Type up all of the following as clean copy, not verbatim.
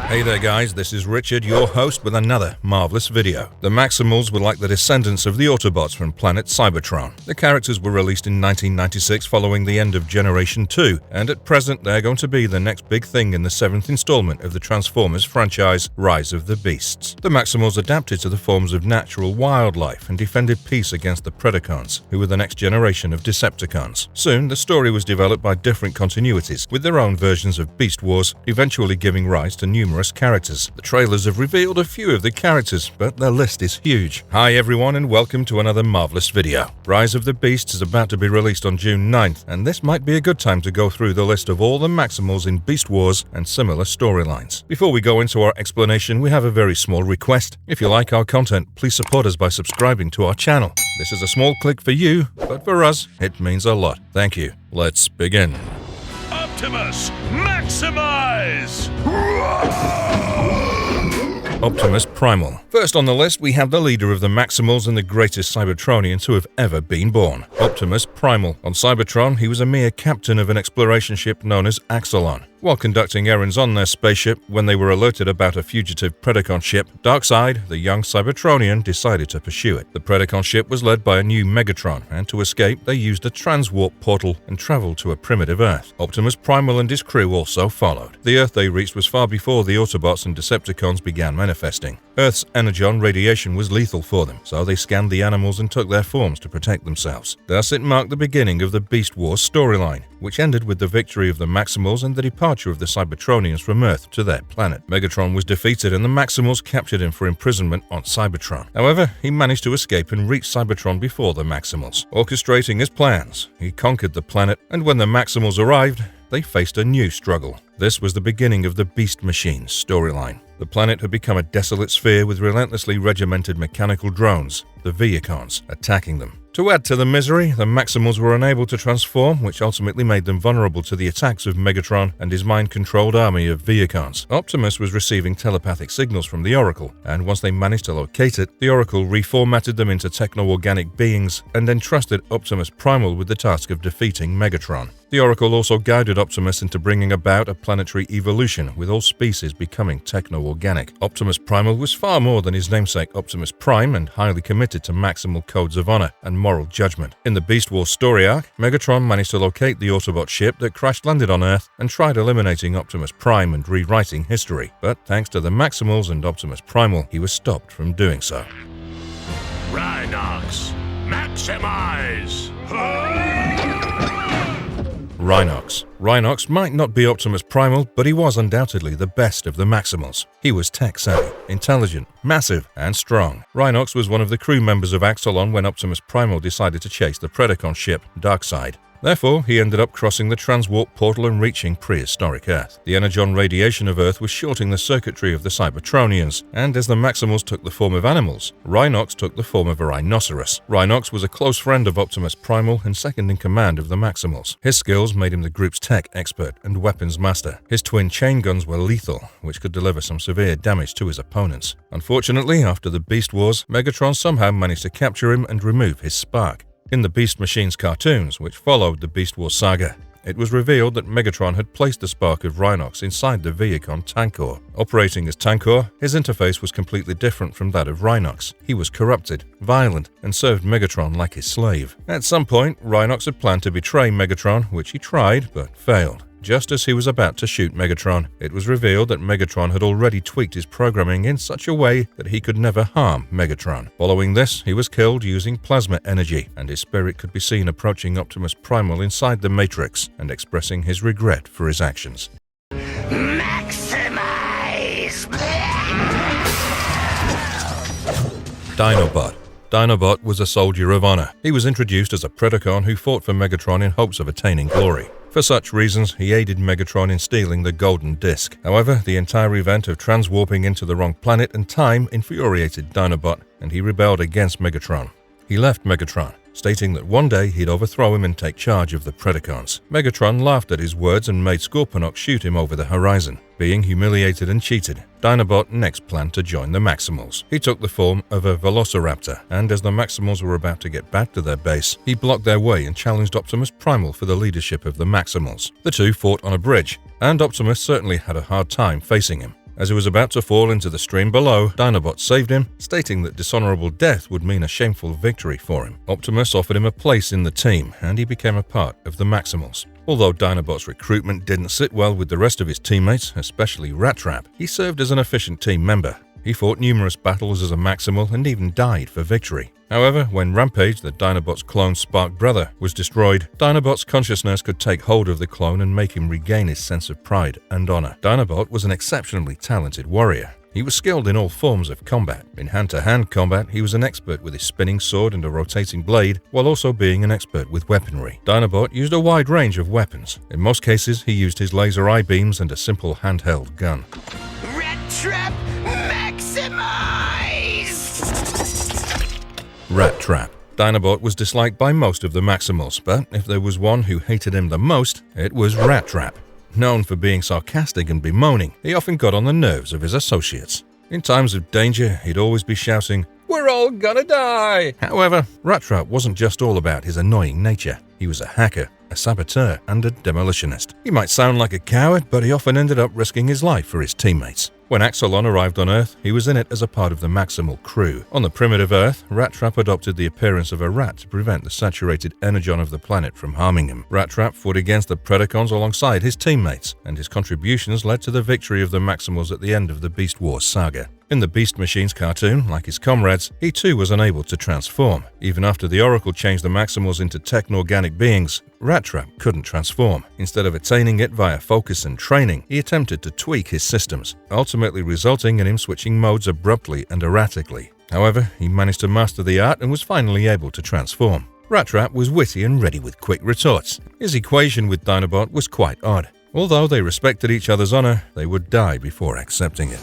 Hey there guys, this is Richard, your host with another marvelous video. The Maximals were like the descendants of the Autobots from planet Cybertron. The characters were released in 1996 following the end of Generation 2, and at present they're going to be the next big thing in the 7th installment of the Transformers franchise, Rise of the Beasts. The Maximals adapted to the forms of natural wildlife and defended peace against the Predacons, who were the next generation of Decepticons. Soon, the story was developed by different continuities, with their own versions of Beast Wars, eventually giving rise to numerous characters. The trailers have revealed a few of the characters, but their list is huge. Hi everyone and welcome to another marvelous video. Rise of the Beasts is about to be released on June 9th, and this might be a good time to go through the list of all the Maximals in Beast Wars and similar storylines. Before we go into our explanation, we have a very small request. If you like our content, please support us by subscribing to our channel. This is a small click for you, but for us, it means a lot. Thank you. Let's begin. Optimus, maximize! Optimus Primal. First on the list, we have the leader of the Maximals and the greatest Cybertronians who have ever been born, Optimus Primal. On Cybertron, he was a mere captain of an exploration ship known as Axelon. While conducting errands on their spaceship, when they were alerted about a fugitive Predacon ship, Darkseid, the young Cybertronian, decided to pursue it. The Predacon ship was led by a new Megatron, and to escape, they used a transwarp portal and traveled to a primitive Earth. Optimus Primal and his crew also followed. The Earth they reached was far before the Autobots and Decepticons began manifesting. Earth's energon radiation was lethal for them, so they scanned the animals and took their forms to protect themselves. Thus, it marked the beginning of the Beast Wars storyline, which ended with the victory of the Maximals and the departure of the Cybertronians from Earth to their planet. Megatron was defeated and the Maximals captured him for imprisonment on Cybertron. However, he managed to escape and reach Cybertron before the Maximals. Orchestrating his plans, he conquered the planet, and when the Maximals arrived, they faced a new struggle. This was the beginning of the Beast Machines storyline. The planet had become a desolate sphere with relentlessly regimented mechanical drones, the Vehicons, attacking them. To add to the misery, the Maximals were unable to transform, which ultimately made them vulnerable to the attacks of Megatron and his mind-controlled army of Vehicons. Optimus was receiving telepathic signals from the Oracle, and once they managed to locate it, the Oracle reformatted them into techno-organic beings and entrusted Optimus Primal with the task of defeating Megatron. The Oracle also guided Optimus into bringing about a planetary evolution, with all species becoming techno-organic. Optimus Primal was far more than his namesake Optimus Prime and highly committed to maximal codes of honor and moral judgment. In the Beast Wars story arc, Megatron managed to locate the Autobot ship that crash-landed on Earth and tried eliminating Optimus Prime and rewriting history. But thanks to the Maximals and Optimus Primal, he was stopped from doing so. Rhinox, maximize! Rhinox. Rhinox might not be Optimus Primal, but he was undoubtedly the best of the Maximals. He was tech-savvy, intelligent, massive, and strong. Rhinox was one of the crew members of Axelon when Optimus Primal decided to chase the Predacon ship, Darkseid. Therefore, he ended up crossing the transwarp portal and reaching prehistoric Earth. The energon radiation of Earth was shorting the circuitry of the Cybertronians, and as the Maximals took the form of animals, Rhinox took the form of a rhinoceros. Rhinox was a close friend of Optimus Primal and second in command of the Maximals. His skills made him the group's tech expert and weapons master. His twin chain guns were lethal, which could deliver some severe damage to his opponents. Unfortunately, after the Beast Wars, Megatron somehow managed to capture him and remove his spark. In the Beast Machines cartoons, which followed the Beast Wars saga, it was revealed that Megatron had placed the spark of Rhinox inside the Vehicon Tankor. Operating as Tankor, his interface was completely different from that of Rhinox. He was corrupted, violent, and served Megatron like his slave. At some point, Rhinox had planned to betray Megatron, which he tried, but failed. Just as he was about to shoot Megatron, it was revealed that Megatron had already tweaked his programming in such a way that he could never harm Megatron. Following this, he was killed using plasma energy, and his spirit could be seen approaching Optimus Primal inside the Matrix and expressing his regret for his actions. Maximize! Dinobot. Dinobot was a soldier of honor. He was introduced as a Predacon who fought for Megatron in hopes of attaining glory. For such reasons, he aided Megatron in stealing the Golden Disc. However, the entire event of transwarping into the wrong planet and time infuriated Dinobot, and he rebelled against Megatron. He left Megatron, stating that one day he'd overthrow him and take charge of the Predacons. Megatron laughed at his words and made Scorponok shoot him over the horizon. Being humiliated and cheated, Dinobot next planned to join the Maximals. He took the form of a Velociraptor, and as the Maximals were about to get back to their base, he blocked their way and challenged Optimus Primal for the leadership of the Maximals. The two fought on a bridge, and Optimus certainly had a hard time facing him. As he was about to fall into the stream below, Dinobot saved him, stating that dishonorable death would mean a shameful victory for him. Optimus offered him a place in the team, and he became a part of the Maximals. Although Dinobot's recruitment didn't sit well with the rest of his teammates, especially Rat Trap, he served as an efficient team member. He fought numerous battles as a Maximal and even died for victory. However, when Rampage, the Dinobot's clone Spark brother, was destroyed, Dinobot's consciousness could take hold of the clone and make him regain his sense of pride and honor. Dinobot was an exceptionally talented warrior. He was skilled in all forms of combat. In hand-to-hand combat, he was an expert with his spinning sword and a rotating blade, while also being an expert with weaponry. Dinobot used a wide range of weapons. In most cases, he used his laser eye beams and a simple handheld gun. Rat Trap Maximize! Rat Trap. Dinobot was disliked by most of the Maximals, but if there was one who hated him the most, it was Rat Trap. Known for being sarcastic and bemoaning, he often got on the nerves of his associates. In times of danger, he'd always be shouting, "We're all gonna die!" However, Rat Trap wasn't just all about his annoying nature. He was a hacker, a saboteur, and a demolitionist. He might sound like a coward, but he often ended up risking his life for his teammates. When Axelon arrived on Earth, he was in it as a part of the Maximal crew. On the primitive Earth, Rat Trap adopted the appearance of a rat to prevent the saturated energon of the planet from harming him. Rat Trap fought against the Predacons alongside his teammates, and his contributions led to the victory of the Maximals at the end of the Beast Wars saga. In the Beast Machines cartoon, like his comrades, he too was unable to transform. Even after the Oracle changed the Maximals into techno-organic beings, Rat Trap couldn't transform. Instead of attaining it via focus and training, he attempted to tweak his systems, ultimately resulting in him switching modes abruptly and erratically. However, he managed to master the art and was finally able to transform. Rat Trap was witty and ready with quick retorts. His equation with Dinobot was quite odd. Although they respected each other's honor, they would die before accepting it.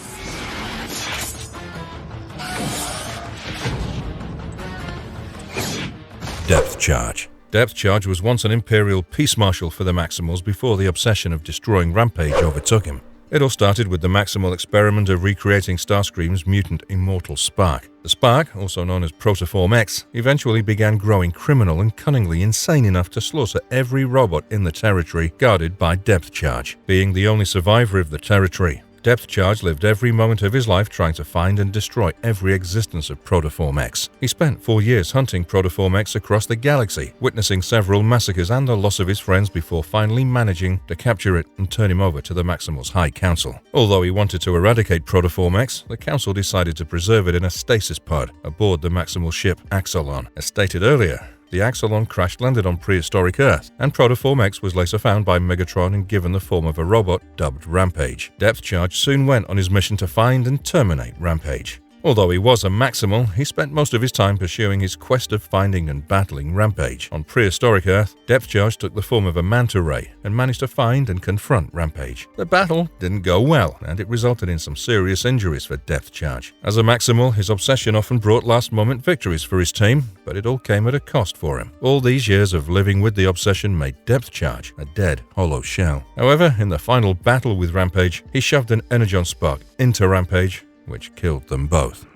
Depth Charge. Depth Charge was once an Imperial peace marshal for the Maximals before the obsession of destroying Rampage overtook him. It all started with the Maximal experiment of recreating Starscream's mutant immortal Spark. The Spark, also known as Protoform X, eventually began growing criminal and cunningly insane enough to slaughter every robot in the territory guarded by Depth Charge. Being the only survivor of the territory, Depth Charge lived every moment of his life trying to find and destroy every existence of Protoform X. He spent 4 years hunting Protoform X across the galaxy, witnessing several massacres and the loss of his friends before finally managing to capture it and turn him over to the Maximals High Council. Although he wanted to eradicate Protoform X, the Council decided to preserve it in a stasis pod aboard the Maximal ship Axelon. As stated earlier, the Axelon crash-landed on prehistoric Earth, and Protoform X was later found by Megatron and given the form of a robot dubbed Rampage. Depth Charge soon went on his mission to find and terminate Rampage. Although he was a Maximal, he spent most of his time pursuing his quest of finding and battling Rampage. On prehistoric Earth, Depth Charge took the form of a manta ray and managed to find and confront Rampage. The battle didn't go well, and it resulted in some serious injuries for Depth Charge. As a Maximal, his obsession often brought last-moment victories for his team, but it all came at a cost for him. All these years of living with the obsession made Depth Charge a dead, hollow shell. However, in the final battle with Rampage, he shoved an energon spark into Rampage, which killed them both.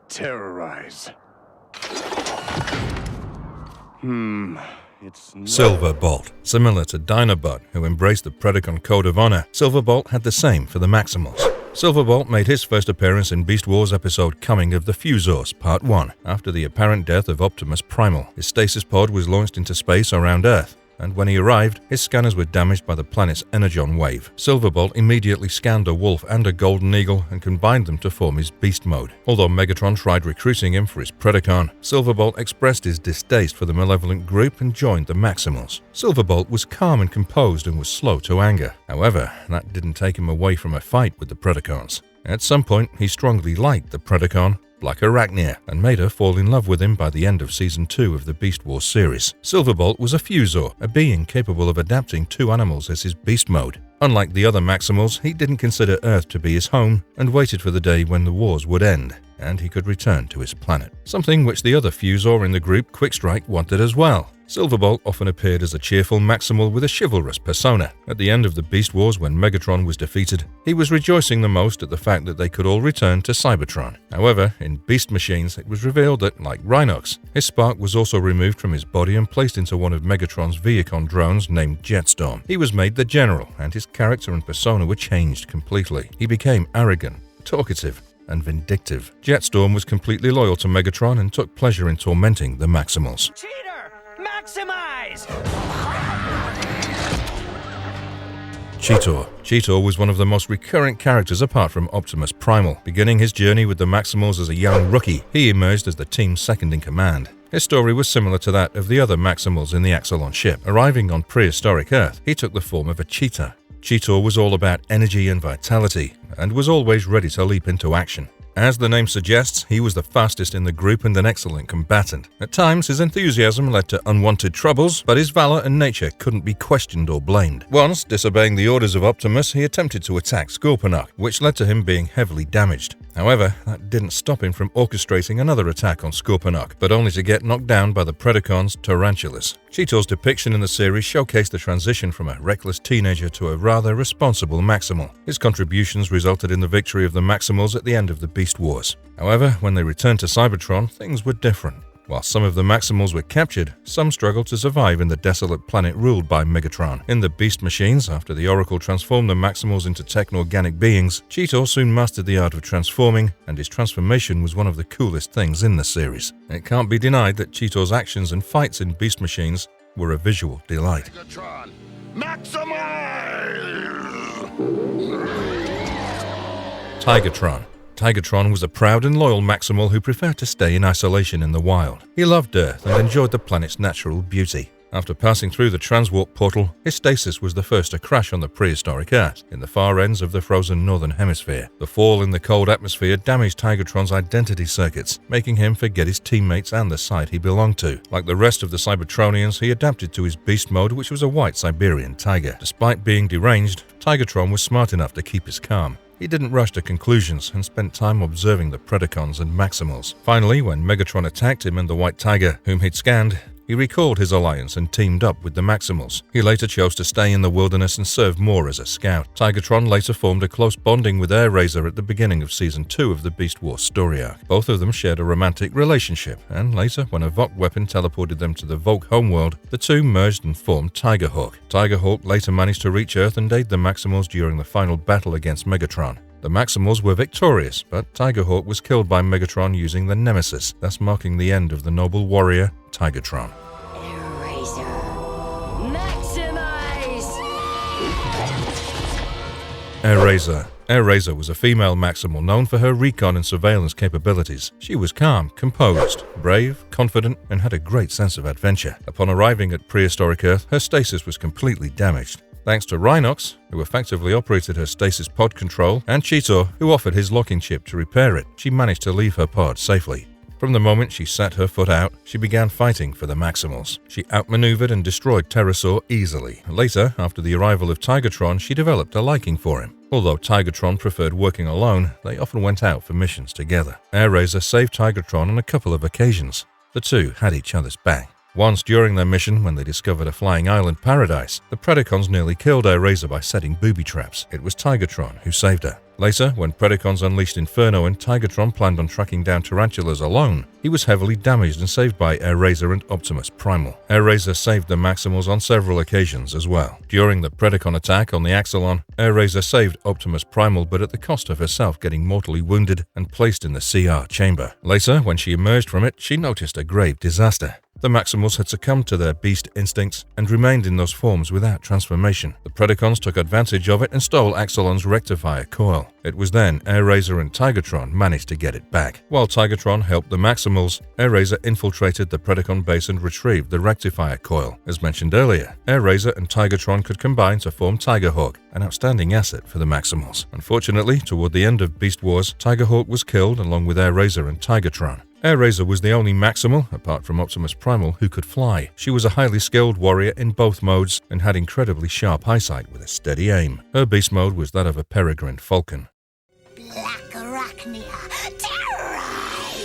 Terrorize. It's Silverbolt. Similar to Dinobot, who embraced the Predacon Code of Honor, Silverbolt had the same for the Maximals. Silverbolt made his first appearance in Beast Wars episode Coming of the Fusors, Part 1, after the apparent death of Optimus Primal. His stasis pod was launched into space around Earth, and when he arrived, his scanners were damaged by the planet's energon wave. Silverbolt immediately scanned a wolf and a golden eagle and combined them to form his beast mode. Although Megatron tried recruiting him for his Predacon, Silverbolt expressed his distaste for the malevolent group and joined the Maximals. Silverbolt was calm and composed and was slow to anger. However, that didn't take him away from a fight with the Predacons. At some point, he strongly liked the Predacon, Black Arachnia, and made her fall in love with him by the end of Season 2 of the Beast Wars series. Silverbolt was a Fusor, a being capable of adapting 2 animals as his beast mode. Unlike the other Maximals, he didn't consider Earth to be his home and waited for the day when the wars would end, and he could return to his planet. Something which the other Fusor in the group, Quickstrike, wanted as well. Silverbolt often appeared as a cheerful Maximal with a chivalrous persona. At the end of the Beast Wars, when Megatron was defeated, he was rejoicing the most at the fact that they could all return to Cybertron. However, in Beast Machines, it was revealed that, like Rhinox, his spark was also removed from his body and placed into one of Megatron's Viacon drones named Jetstorm. He was made the General, and his character and persona were changed completely. He became arrogant, talkative, and vindictive. Jetstorm was completely loyal to Megatron and took pleasure in tormenting the Maximals. Cheater! Maximize! Cheetor was one of the most recurrent characters apart from Optimus Primal. Beginning his journey with the Maximals as a young rookie, he emerged as the team's second-in-command. His story was similar to that of the other Maximals in the Axelon ship. Arriving on prehistoric Earth, he took the form of a cheetah. Cheetor was all about energy and vitality, and was always ready to leap into action. As the name suggests, he was the fastest in the group and an excellent combatant. At times, his enthusiasm led to unwanted troubles, but his valor and nature couldn't be questioned or blamed. Once, disobeying the orders of Optimus, he attempted to attack Scorponok, which led to him being heavily damaged. However, that didn't stop him from orchestrating another attack on Scorponok, but only to get knocked down by the Predacons Tarantulas. Cheetor's depiction in the series showcased the transition from a reckless teenager to a rather responsible Maximal. His contributions resulted in the victory of the Maximals at the end of the Beast Wars. However, when they returned to Cybertron, things were different. While some of the Maximals were captured, some struggled to survive in the desolate planet ruled by Megatron. In the Beast Machines, after the Oracle transformed the Maximals into techno-organic beings, Cheetor soon mastered the art of transforming, and his transformation was one of the coolest things in the series. It can't be denied that Cheetor's actions and fights in Beast Machines were a visual delight. Megatron, Maximal! Tigatron was a proud and loyal Maximal who preferred to stay in isolation in the wild. He loved Earth and enjoyed the planet's natural beauty. After passing through the transwarp portal, his stasis was the first to crash on the prehistoric Earth, in the far ends of the frozen northern hemisphere. The fall in the cold atmosphere damaged Tigatron's identity circuits, making him forget his teammates and the side he belonged to. Like the rest of the Cybertronians, he adapted to his beast mode, which was a white Siberian tiger. Despite being deranged, Tigatron was smart enough to keep his calm. He didn't rush to conclusions and spent time observing the Predacons and Maximals. Finally, when Megatron attacked him and the White Tiger, whom he'd scanned, he recalled his alliance and teamed up with the Maximals. He later chose to stay in the wilderness and serve more as a scout. Tigatron later formed a close bonding with Airazor at the beginning of Season 2 of the Beast Wars story arc. Both of them shared a romantic relationship, and later, when a Vok weapon teleported them to the Volk homeworld, the two merged and formed Tigerhawk. Tigerhawk later managed to reach Earth and aid the Maximals during the final battle against Megatron. The Maximals were victorious, but Tigerhawk was killed by Megatron using the Nemesis, thus marking the end of the noble warrior, Tigatron. Airazor was a female Maximal known for her recon and surveillance capabilities. She was calm, composed, brave, confident, and had a great sense of adventure. Upon arriving at prehistoric Earth, her stasis was completely damaged. Thanks to Rhinox, who effectively operated her stasis pod control, and Cheetor, who offered his locking chip to repair it, she managed to leave her pod safely. From the moment she set her foot out, she began fighting for the Maximals. She outmaneuvered and destroyed Terrorsaur easily. Later, after the arrival of Tigatron, she developed a liking for him. Although Tigatron preferred working alone, they often went out for missions together. Airazor saved Tigatron on a couple of occasions. The two had each other's back. Once during their mission, when they discovered a flying island paradise, the Predacons nearly killed Airazor by setting booby traps. It was Tigatron who saved her. Later, when Predacons unleashed Inferno and Tigatron planned on tracking down tarantulas alone, he was heavily damaged and saved by Airazor and Optimus Primal. Airazor saved the Maximals on several occasions as well. During the Predacon attack on the Axelon, Airazor saved Optimus Primal, but at the cost of herself getting mortally wounded and placed in the CR chamber. Later, when she emerged from it, she noticed a grave disaster. The Maximals had succumbed to their beast instincts and remained in those forms without transformation. The Predacons took advantage of it and stole Axelon's rectifier coil. It was then Airazor and Tigatron managed to get it back. While Tigatron helped the Maximals, Airazor infiltrated the Predacon base and retrieved the rectifier coil. As mentioned earlier, Airazor and Tigatron could combine to form Tigerhawk, an outstanding asset for the Maximals. Unfortunately, toward the end of Beast Wars, Tigerhawk was killed along with Airazor and Tigatron. Airazor was the only Maximal, apart from Optimus Primal, who could fly. She was a highly skilled warrior in both modes and had incredibly sharp eyesight with a steady aim. Her beast mode was that of a peregrine falcon. Black Arachnia, terrorize!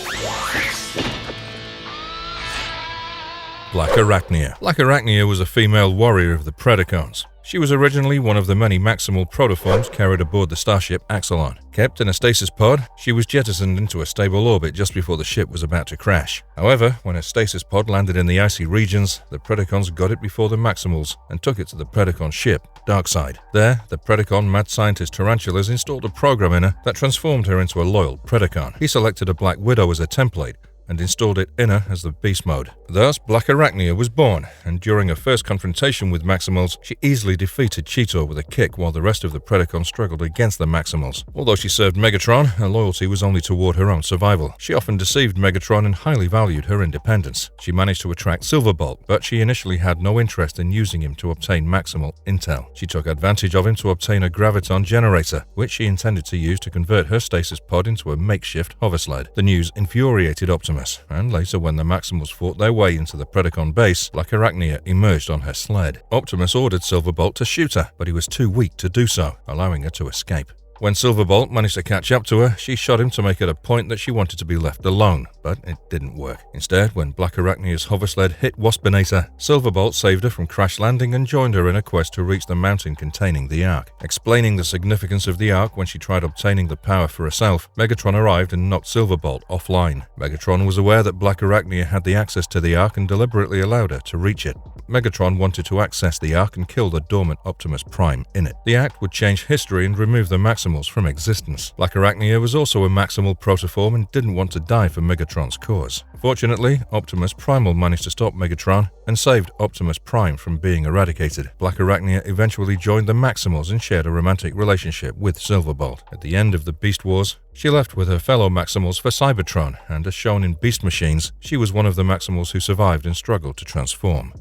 Black Arachnia. Black Arachnia was a female warrior of the Predacons. She was originally one of the many Maximal protoforms carried aboard the starship Axelon. Kept in a stasis pod, she was jettisoned into a stable orbit just before the ship was about to crash. However, when a stasis pod landed in the icy regions, the Predacons got it before the Maximals and took it to the Predacon ship, Darkside. There, the Predacon mad scientist Tarantulas installed a program in her that transformed her into a loyal Predacon. He selected a Black Widow as a template and installed it in her as the beast mode. Thus, Black Arachnia was born, and during her first confrontation with Maximals, she easily defeated Cheetor with a kick while the rest of the Predacons struggled against the Maximals. Although she served Megatron, her loyalty was only toward her own survival. She often deceived Megatron and highly valued her independence. She managed to attract Silverbolt, but she initially had no interest in using him to obtain Maximal intel. She took advantage of him to obtain a graviton generator, which she intended to use to convert her stasis pod into a makeshift hoversled. The news infuriated Optimus, and later when the Maximals fought their way into the Predacon base, Black Arachnia emerged on her sled. Optimus ordered Silverbolt to shoot her, but he was too weak to do so, allowing her to escape. When Silverbolt managed to catch up to her, she shot him to make it a point that she wanted to be left alone, but it didn't work. Instead, when Black Arachnia's hoversled hit Waspinator, Silverbolt saved her from crash landing and joined her in a quest to reach the mountain containing the Ark. Explaining the significance of the Ark when she tried obtaining the power for herself, Megatron arrived and knocked Silverbolt offline. Megatron was aware that Black Arachnia had the access to the Ark and deliberately allowed her to reach it. Megatron wanted to access the Ark and kill the dormant Optimus Prime in it. The act would change history and remove the Maximals from existence. Black Arachnia was also a Maximal protoform and didn't want to die for Megatron's cause. Fortunately, Optimus Primal managed to stop Megatron and saved Optimus Prime from being eradicated. Black Arachnia eventually joined the Maximals and shared a romantic relationship with Silverbolt. At the end of the Beast Wars, she left with her fellow Maximals for Cybertron, and as shown in Beast Machines, she was one of the Maximals who survived and struggled to transform.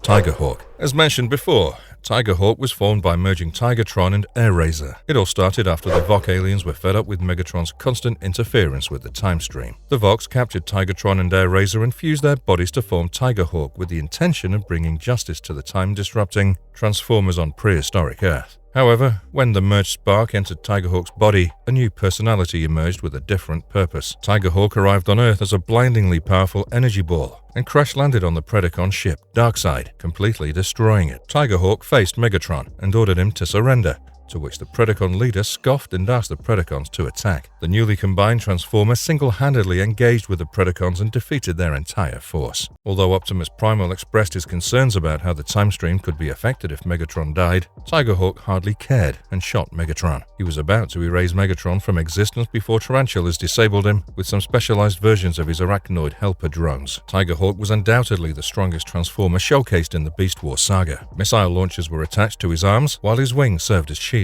Tigerhawk. As mentioned before, Tigerhawk was formed by merging Tigertron and Airraiser. It all started after the Vok aliens were fed up with Megatron's constant interference with the time stream. The Voks captured Tigertron and Airraiser and fused their bodies to form Tigerhawk with the intention of bringing justice to the time-disrupting Transformers on prehistoric Earth. However, when the merged spark entered Tigerhawk's body, a new personality emerged with a different purpose. Tigerhawk arrived on Earth as a blindingly powerful energy ball and crash-landed on the Predacon ship, Darkside, completely destroying it. Tigerhawk faced Megatron and ordered him to surrender, to which the Predacon leader scoffed and asked the Predacons to attack. The newly combined Transformer single-handedly engaged with the Predacons and defeated their entire force. Although Optimus Primal expressed his concerns about how the time stream could be affected if Megatron died, Tigerhawk hardly cared and shot Megatron. He was about to erase Megatron from existence before Tarantulas disabled him with some specialized versions of his arachnoid helper drones. Tigerhawk was undoubtedly the strongest Transformer showcased in the Beast Wars saga. Missile launchers were attached to his arms, while his wings served as shields.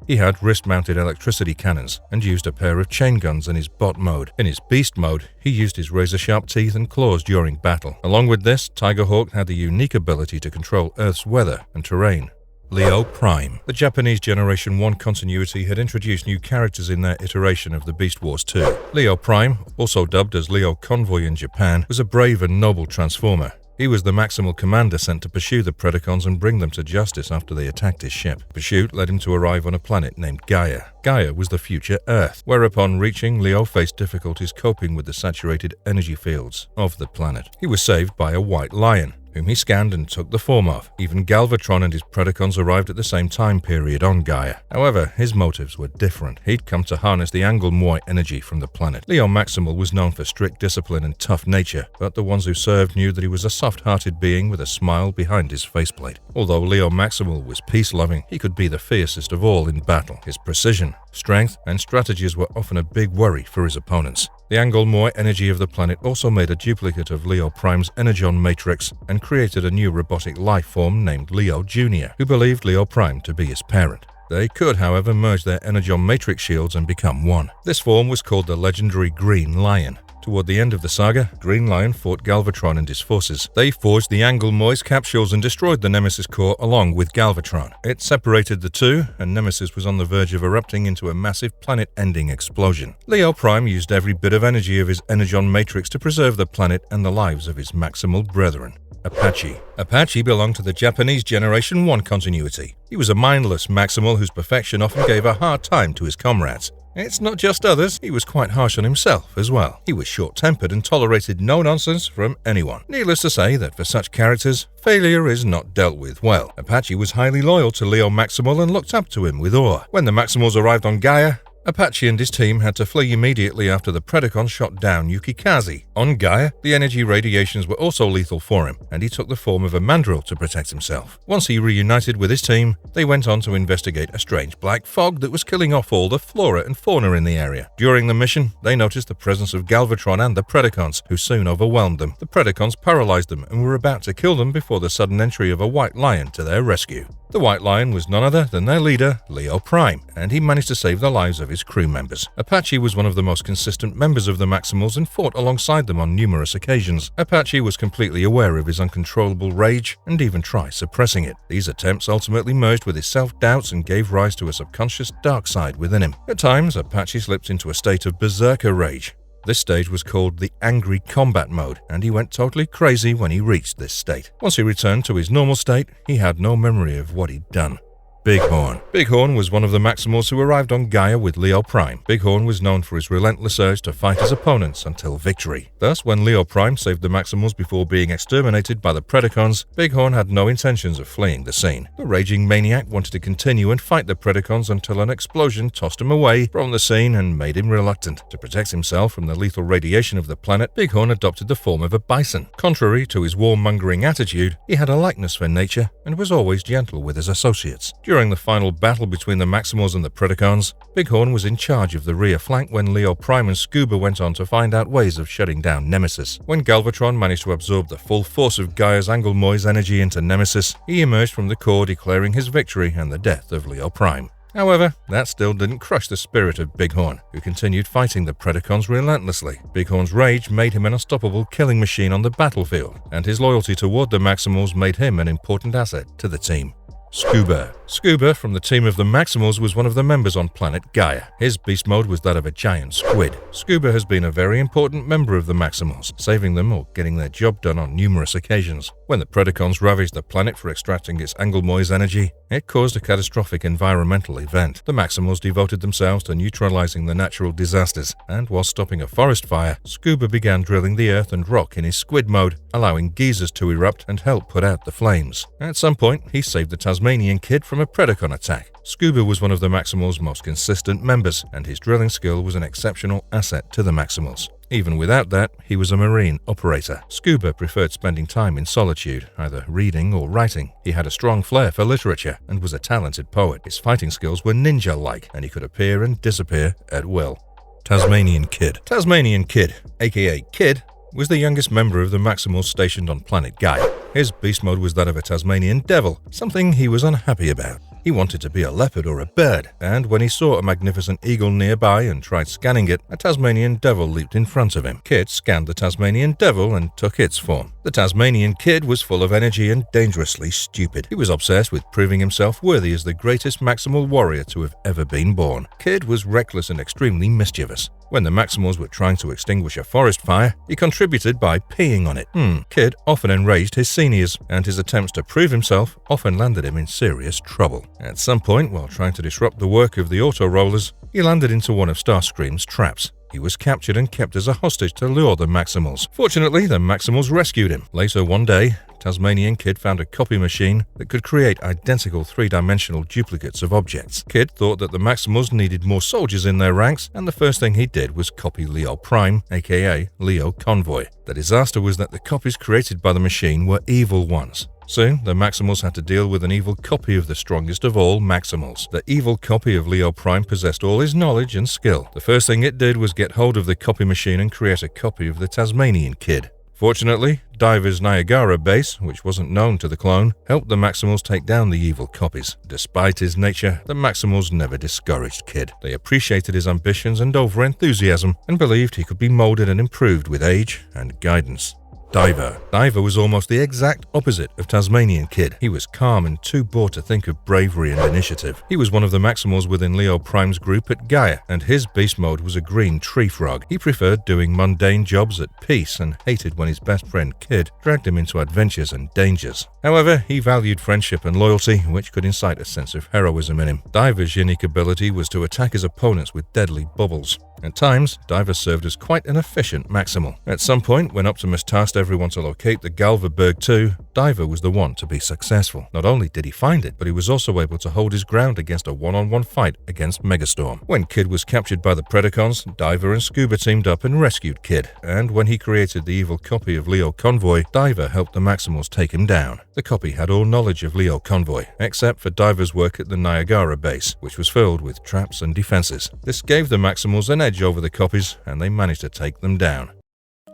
He had wrist-mounted electricity cannons and used a pair of chain guns in his bot mode. In his beast mode, he used his razor-sharp teeth and claws during battle. Along with this, Tigerhawk had the unique ability to control Earth's weather and terrain. Leo Prime. The Japanese Generation 1 continuity had introduced new characters in their iteration of the Beast Wars 2. Leo Prime, also dubbed as Leo Convoy in Japan, was a brave and noble Transformer. He was the Maximal commander sent to pursue the Predacons and bring them to justice after they attacked his ship. Pursuit led him to arrive on a planet named Gaia. Gaia was the future Earth, where upon reaching, Leo faced difficulties coping with the saturated energy fields of the planet. He was saved by a white lion, whom he scanned and took the form of. Even Galvatron and his Predacons arrived at the same time period on Gaia. However, his motives were different. He'd come to harness the Angle-Moi energy from the planet. Leo Maximal was known for strict discipline and tough nature, but the ones who served knew that he was a soft-hearted being with a smile behind his faceplate. Although Leo Maximal was peace-loving, he could be the fiercest of all in battle. His precision, strength, and strategies were often a big worry for his opponents. The Angle-Moi energy of the planet also made a duplicate of Leo Prime's Energon matrix and created a new robotic life form named Leo Jr., who believed Leo Prime to be his parent. They could, however, merge their Energon matrix shields and become one. This form was called the legendary Green Lion. Toward the end of the saga, Green Lion fought Galvatron and his forces. They forged the Angle-Moi's capsules and destroyed the Nemesis core along with Galvatron. It separated the two, and Nemesis was on the verge of erupting into a massive planet-ending explosion. Leo Prime used every bit of energy of his Energon matrix to preserve the planet and the lives of his Maximal brethren. Apache. Apache belonged to the Japanese Generation 1 continuity. He was a mindless Maximal whose perfection often gave a hard time to his comrades. It's not just others, he was quite harsh on himself as well. He was short-tempered and tolerated no nonsense from anyone. Needless to say that for such characters, failure is not dealt with well. Apache was highly loyal to Leo Maximal and looked up to him with awe. When the Maximals arrived on Gaia, Apache and his team had to flee immediately after the Predacons shot down Yukikaze. On Gaia, the energy radiations were also lethal for him, and he took the form of a mandrill to protect himself. Once he reunited with his team, they went on to investigate a strange black fog that was killing off all the flora and fauna in the area. During the mission, they noticed the presence of Galvatron and the Predacons, who soon overwhelmed them. The Predacons paralyzed them and were about to kill them before the sudden entry of a white lion to their rescue. The White Lion was none other than their leader, Leo Prime, and he managed to save the lives of his crew members. Apache was one of the most consistent members of the Maximals and fought alongside them on numerous occasions. Apache was completely aware of his uncontrollable rage and even tried suppressing it. These attempts ultimately merged with his self-doubts and gave rise to a subconscious dark side within him. At times, Apache slipped into a state of berserker rage. This stage was called the Angry Combat Mode, and he went totally crazy when he reached this state. Once he returned to his normal state, he had no memory of what he'd done. Bighorn. Bighorn was one of the Maximals who arrived on Gaia with Leo Prime. Bighorn was known for his relentless urge to fight his opponents until victory. Thus, when Leo Prime saved the Maximals before being exterminated by the Predacons, Bighorn had no intentions of fleeing the scene. The raging maniac wanted to continue and fight the Predacons until an explosion tossed him away from the scene and made him reluctant. To protect himself from the lethal radiation of the planet, Bighorn adopted the form of a bison. Contrary to his warmongering attitude, he had a likeness for nature and was always gentle with his associates. During the final battle between the Maximals and the Predacons, Bighorn was in charge of the rear flank when Leo Prime and Scuba went on to find out ways of shutting down Nemesis. When Galvatron managed to absorb the full force of Gaia's Anglemoy's energy into Nemesis, he emerged from the core declaring his victory and the death of Leo Prime. However, that still didn't crush the spirit of Bighorn, who continued fighting the Predacons relentlessly. Bighorn's rage made him an unstoppable killing machine on the battlefield, and his loyalty toward the Maximals made him an important asset to the team. Scuba. Scuba, from the team of the Maximals, was one of the members on planet Gaia. His beast mode was that of a giant squid. Scuba has been a very important member of the Maximals, saving them or getting their job done on numerous occasions. When the Predacons ravaged the planet for extracting its Anglemoy's energy, it caused a catastrophic environmental event. The Maximals devoted themselves to neutralizing the natural disasters, and while stopping a forest fire, Scuba began drilling the earth and rock in his squid mode, allowing geysers to erupt and help put out the flames. At some point, he saved the Tasmanian Kid from a Predacon attack. Scuba was one of the Maximals' most consistent members, and his drilling skill was an exceptional asset to the Maximals. Even without that, he was a marine operator. Scuba preferred spending time in solitude, either reading or writing. He had a strong flair for literature and was a talented poet. His fighting skills were ninja-like, and he could appear and disappear at will. Tasmanian Kid. Tasmanian Kid, aka Kid, was the youngest member of the Maximals stationed on planet Gaia. His beast mode was that of a Tasmanian devil, something he was unhappy about. He wanted to be a leopard or a bird, and when he saw a magnificent eagle nearby and tried scanning it, a Tasmanian devil leaped in front of him. Kid scanned the Tasmanian devil and took its form. The Tasmanian Kid was full of energy and dangerously stupid. He was obsessed with proving himself worthy as the greatest Maximal warrior to have ever been born. Kid was reckless and extremely mischievous. When the Maximals were trying to extinguish a forest fire, he contributed by peeing on it. Kid often enraged his seniors, and his attempts to prove himself often landed him in serious trouble. At some point, while trying to disrupt the work of the auto-rollers, he landed into one of Starscream's traps. He was captured and kept as a hostage to lure the Maximals. Fortunately, the Maximals rescued him. Later one day, Tasmanian Kid found a copy machine that could create identical three-dimensional duplicates of objects. Kid thought that the Maximals needed more soldiers in their ranks, and the first thing he did was copy Leo Prime, aka Leo Convoy. The disaster was that the copies created by the machine were evil ones. Soon, the Maximals had to deal with an evil copy of the strongest of all Maximals. The evil copy of Leo Prime possessed all his knowledge and skill. The first thing it did was get hold of the copy machine and create a copy of the Tasmanian Kid. Fortunately, Diver's Niagara base, which wasn't known to the clone, helped the Maximals take down the evil copies. Despite his nature, the Maximals never discouraged Kid. They appreciated his ambitions and over-enthusiasm and believed he could be molded and improved with age and guidance. Diver. Diver was almost the exact opposite of Tasmanian Kid. He was calm and too bored to think of bravery and initiative. He was one of the Maximals within Leo Prime's group at Gaia, and his beast mode was a green tree frog. He preferred doing mundane jobs at peace and hated when his best friend Kid dragged him into adventures and dangers. However, he valued friendship and loyalty, which could incite a sense of heroism in him. Diver's unique ability was to attack his opponents with deadly bubbles. At times, Diver served as quite an efficient Maximal. At some point, when Optimus tasked everyone to locate the Galvaberg 2, Diver was the one to be successful. Not only did he find it, but he was also able to hold his ground against a one-on-one fight against Megastorm. When Kid was captured by the Predacons, Diver and Scuba teamed up and rescued Kid, and when he created the evil copy of Leo Convoy, Diver helped the Maximals take him down. The copy had all knowledge of Leo Convoy, except for Diver's work at the Niagara base, which was filled with traps and defenses. This gave the Maximals an edge over the copies, and they managed to take them down.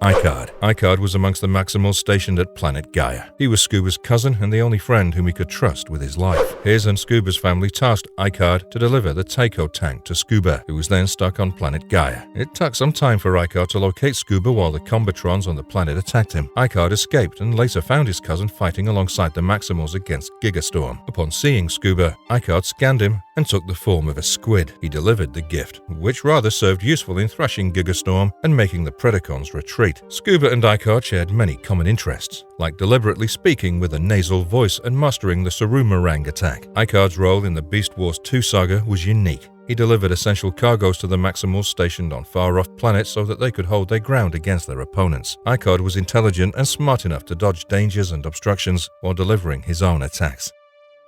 Icard was amongst the Maximals stationed at planet Gaia. He was Scuba's cousin and the only friend whom he could trust with his life. His and Scuba's family tasked Icard to deliver the Taiko tank to Scuba, who was then stuck on planet Gaia. It took some time for Icard to locate Scuba while the Combatrons on the planet attacked him. Icard escaped and later found his cousin fighting alongside the Maximals against Gigastorm. Upon seeing Scuba, Icard scanned him and took the form of a squid. He delivered the gift, which rather served useful in thrashing Gigastorm and making the Predacons retreat. Scuba and Icard shared many common interests, like deliberately speaking with a nasal voice and mastering the Sarumarang attack. Icard's role in the Beast Wars 2 saga was unique. He delivered essential cargoes to the Maximals stationed on far-off planets so that they could hold their ground against their opponents. Icard was intelligent and smart enough to dodge dangers and obstructions while delivering his own attacks.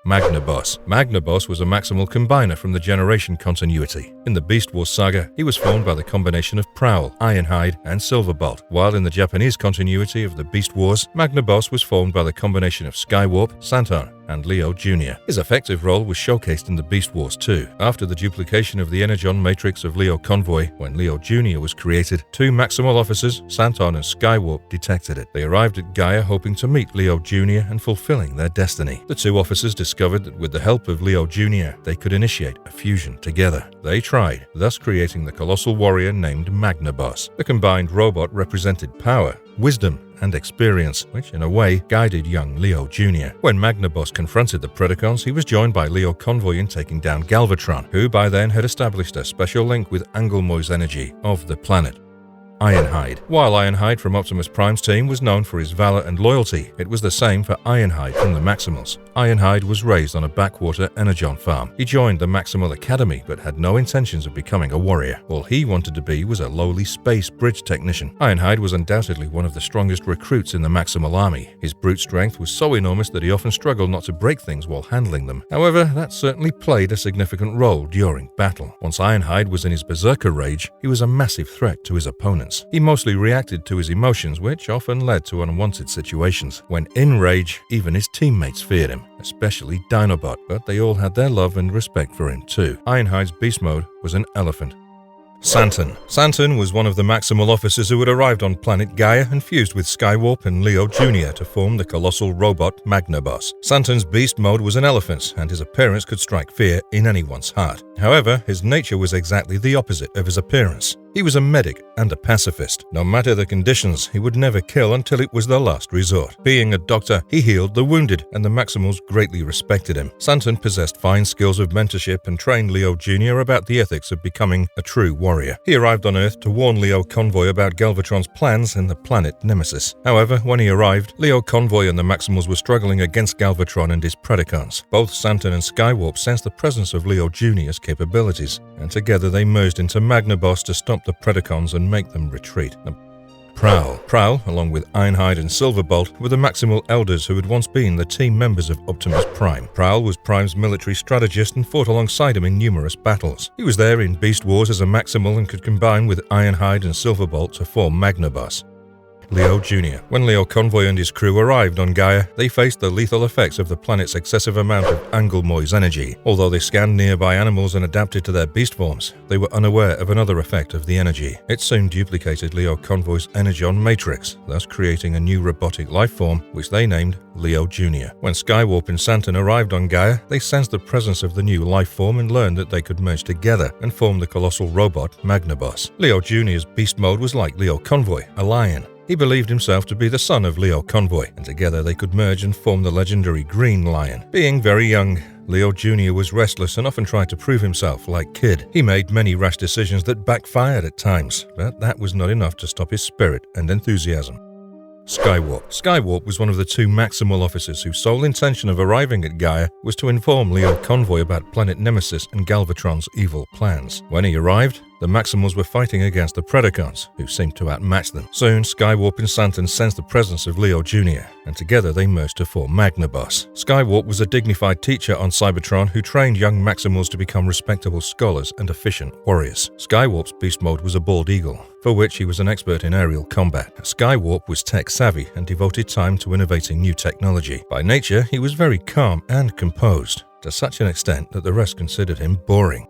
Magnaboss was a Maximal combiner from the Generation continuity. In the Beast Wars saga, he was formed by the combination of Prowl, Ironhide, and Silverbolt, while in the Japanese continuity of the Beast Wars, Magnaboss was formed by the combination of Skywarp, Santon, and Leo Jr. His effective role was showcased in the Beast Wars 2. After the duplication of the Energon matrix of Leo Convoy, when Leo Jr. was created, two Maximal officers, Santon and Skywarp, detected it. They arrived at Gaia hoping to meet Leo Jr. and fulfilling their destiny. The two officers discovered that with the help of Leo Jr., they could initiate a fusion together. They tried, thus creating the colossal warrior named Magnaboss. The combined robot represented power, wisdom, and experience, which in a way guided young Leo Jr. When Magnaboss confronted the Predacons, he was joined by Leo Convoy in taking down Galvatron, who by then had established a special link with Anglemoy's energy of the planet. Ironhide. While Ironhide from Optimus Prime's team was known for his valor and loyalty, it was the same for Ironhide from the Maximals. Ironhide was raised on a backwater Energon farm. He joined the Maximal Academy but had no intentions of becoming a warrior. All he wanted to be was a lowly space bridge technician. Ironhide was undoubtedly one of the strongest recruits in the Maximal army. His brute strength was so enormous that he often struggled not to break things while handling them. However, that certainly played a significant role during battle. Once Ironhide was in his berserker rage, he was a massive threat to his opponents. He mostly reacted to his emotions, which often led to unwanted situations. When in rage, even his teammates feared him, especially Dinobot, but they all had their love and respect for him too. Ironhide's beast mode was an elephant. Santon was one of the Maximal officers who had arrived on planet Gaia and fused with Skywarp and Leo Jr. to form the colossal robot Magnaboss. Santon's beast mode was an elephant, and his appearance could strike fear in anyone's heart. However, his nature was exactly the opposite of his appearance. He was a medic and a pacifist. No matter the conditions, he would never kill until it was the last resort. Being a doctor, he healed the wounded, and the Maximals greatly respected him. Santon possessed fine skills of mentorship and trained Leo Jr. about the ethics of becoming a true warrior. He arrived on Earth to warn Leo Convoy about Galvatron's plans and the planet Nemesis. However, when he arrived, Leo Convoy and the Maximals were struggling against Galvatron and his Predacons. Both Santon and Skywarp sensed the presence of Leo Jr.'s capabilities, and together they merged into Magnaboss to stop the Predacons and make them retreat. Prowl, along with Ironhide and Silverbolt, were the Maximal elders who had once been the team members of Optimus Prime. Prowl was Prime's military strategist and fought alongside him in numerous battles. He was there in Beast Wars as a Maximal and could combine with Ironhide and Silverbolt to form Magnaboss. Leo Jr. When Leo Convoy and his crew arrived on Gaia, they faced the lethal effects of the planet's excessive amount of Anglemoy's energy. Although they scanned nearby animals and adapted to their beast forms, they were unaware of another effect of the energy. It soon duplicated Leo Convoy's Energon matrix, thus creating a new robotic life form, which they named Leo Jr. When Skywarp and Santon arrived on Gaia, they sensed the presence of the new life form and learned that they could merge together and form the colossal robot Magnaboss. Leo Jr.'s beast mode was like Leo Convoy, a lion. He believed himself to be the son of Leo Convoy, and together they could merge and form the legendary Green Lion. Being very young, Leo Jr. was restless and often tried to prove himself like Kid. He made many rash decisions that backfired at times, but that was not enough to stop his spirit and enthusiasm. Skywarp. Skywarp was one of the two Maximal officers whose sole intention of arriving at Gaia was to inform Leo Convoy about planet Nemesis and Galvatron's evil plans. When he arrived, the Maximals were fighting against the Predacons, who seemed to outmatch them. Soon, Skywarp and Santon sensed the presence of Leo Jr., and together they merged to form Magnaboss. Skywarp was a dignified teacher on Cybertron who trained young Maximals to become respectable scholars and efficient warriors. Skywarp's beast mode was a bald eagle, for which he was an expert in aerial combat. Skywarp was tech-savvy and devoted time to innovating new technology. By nature, he was very calm and composed, to such an extent that the rest considered him boring.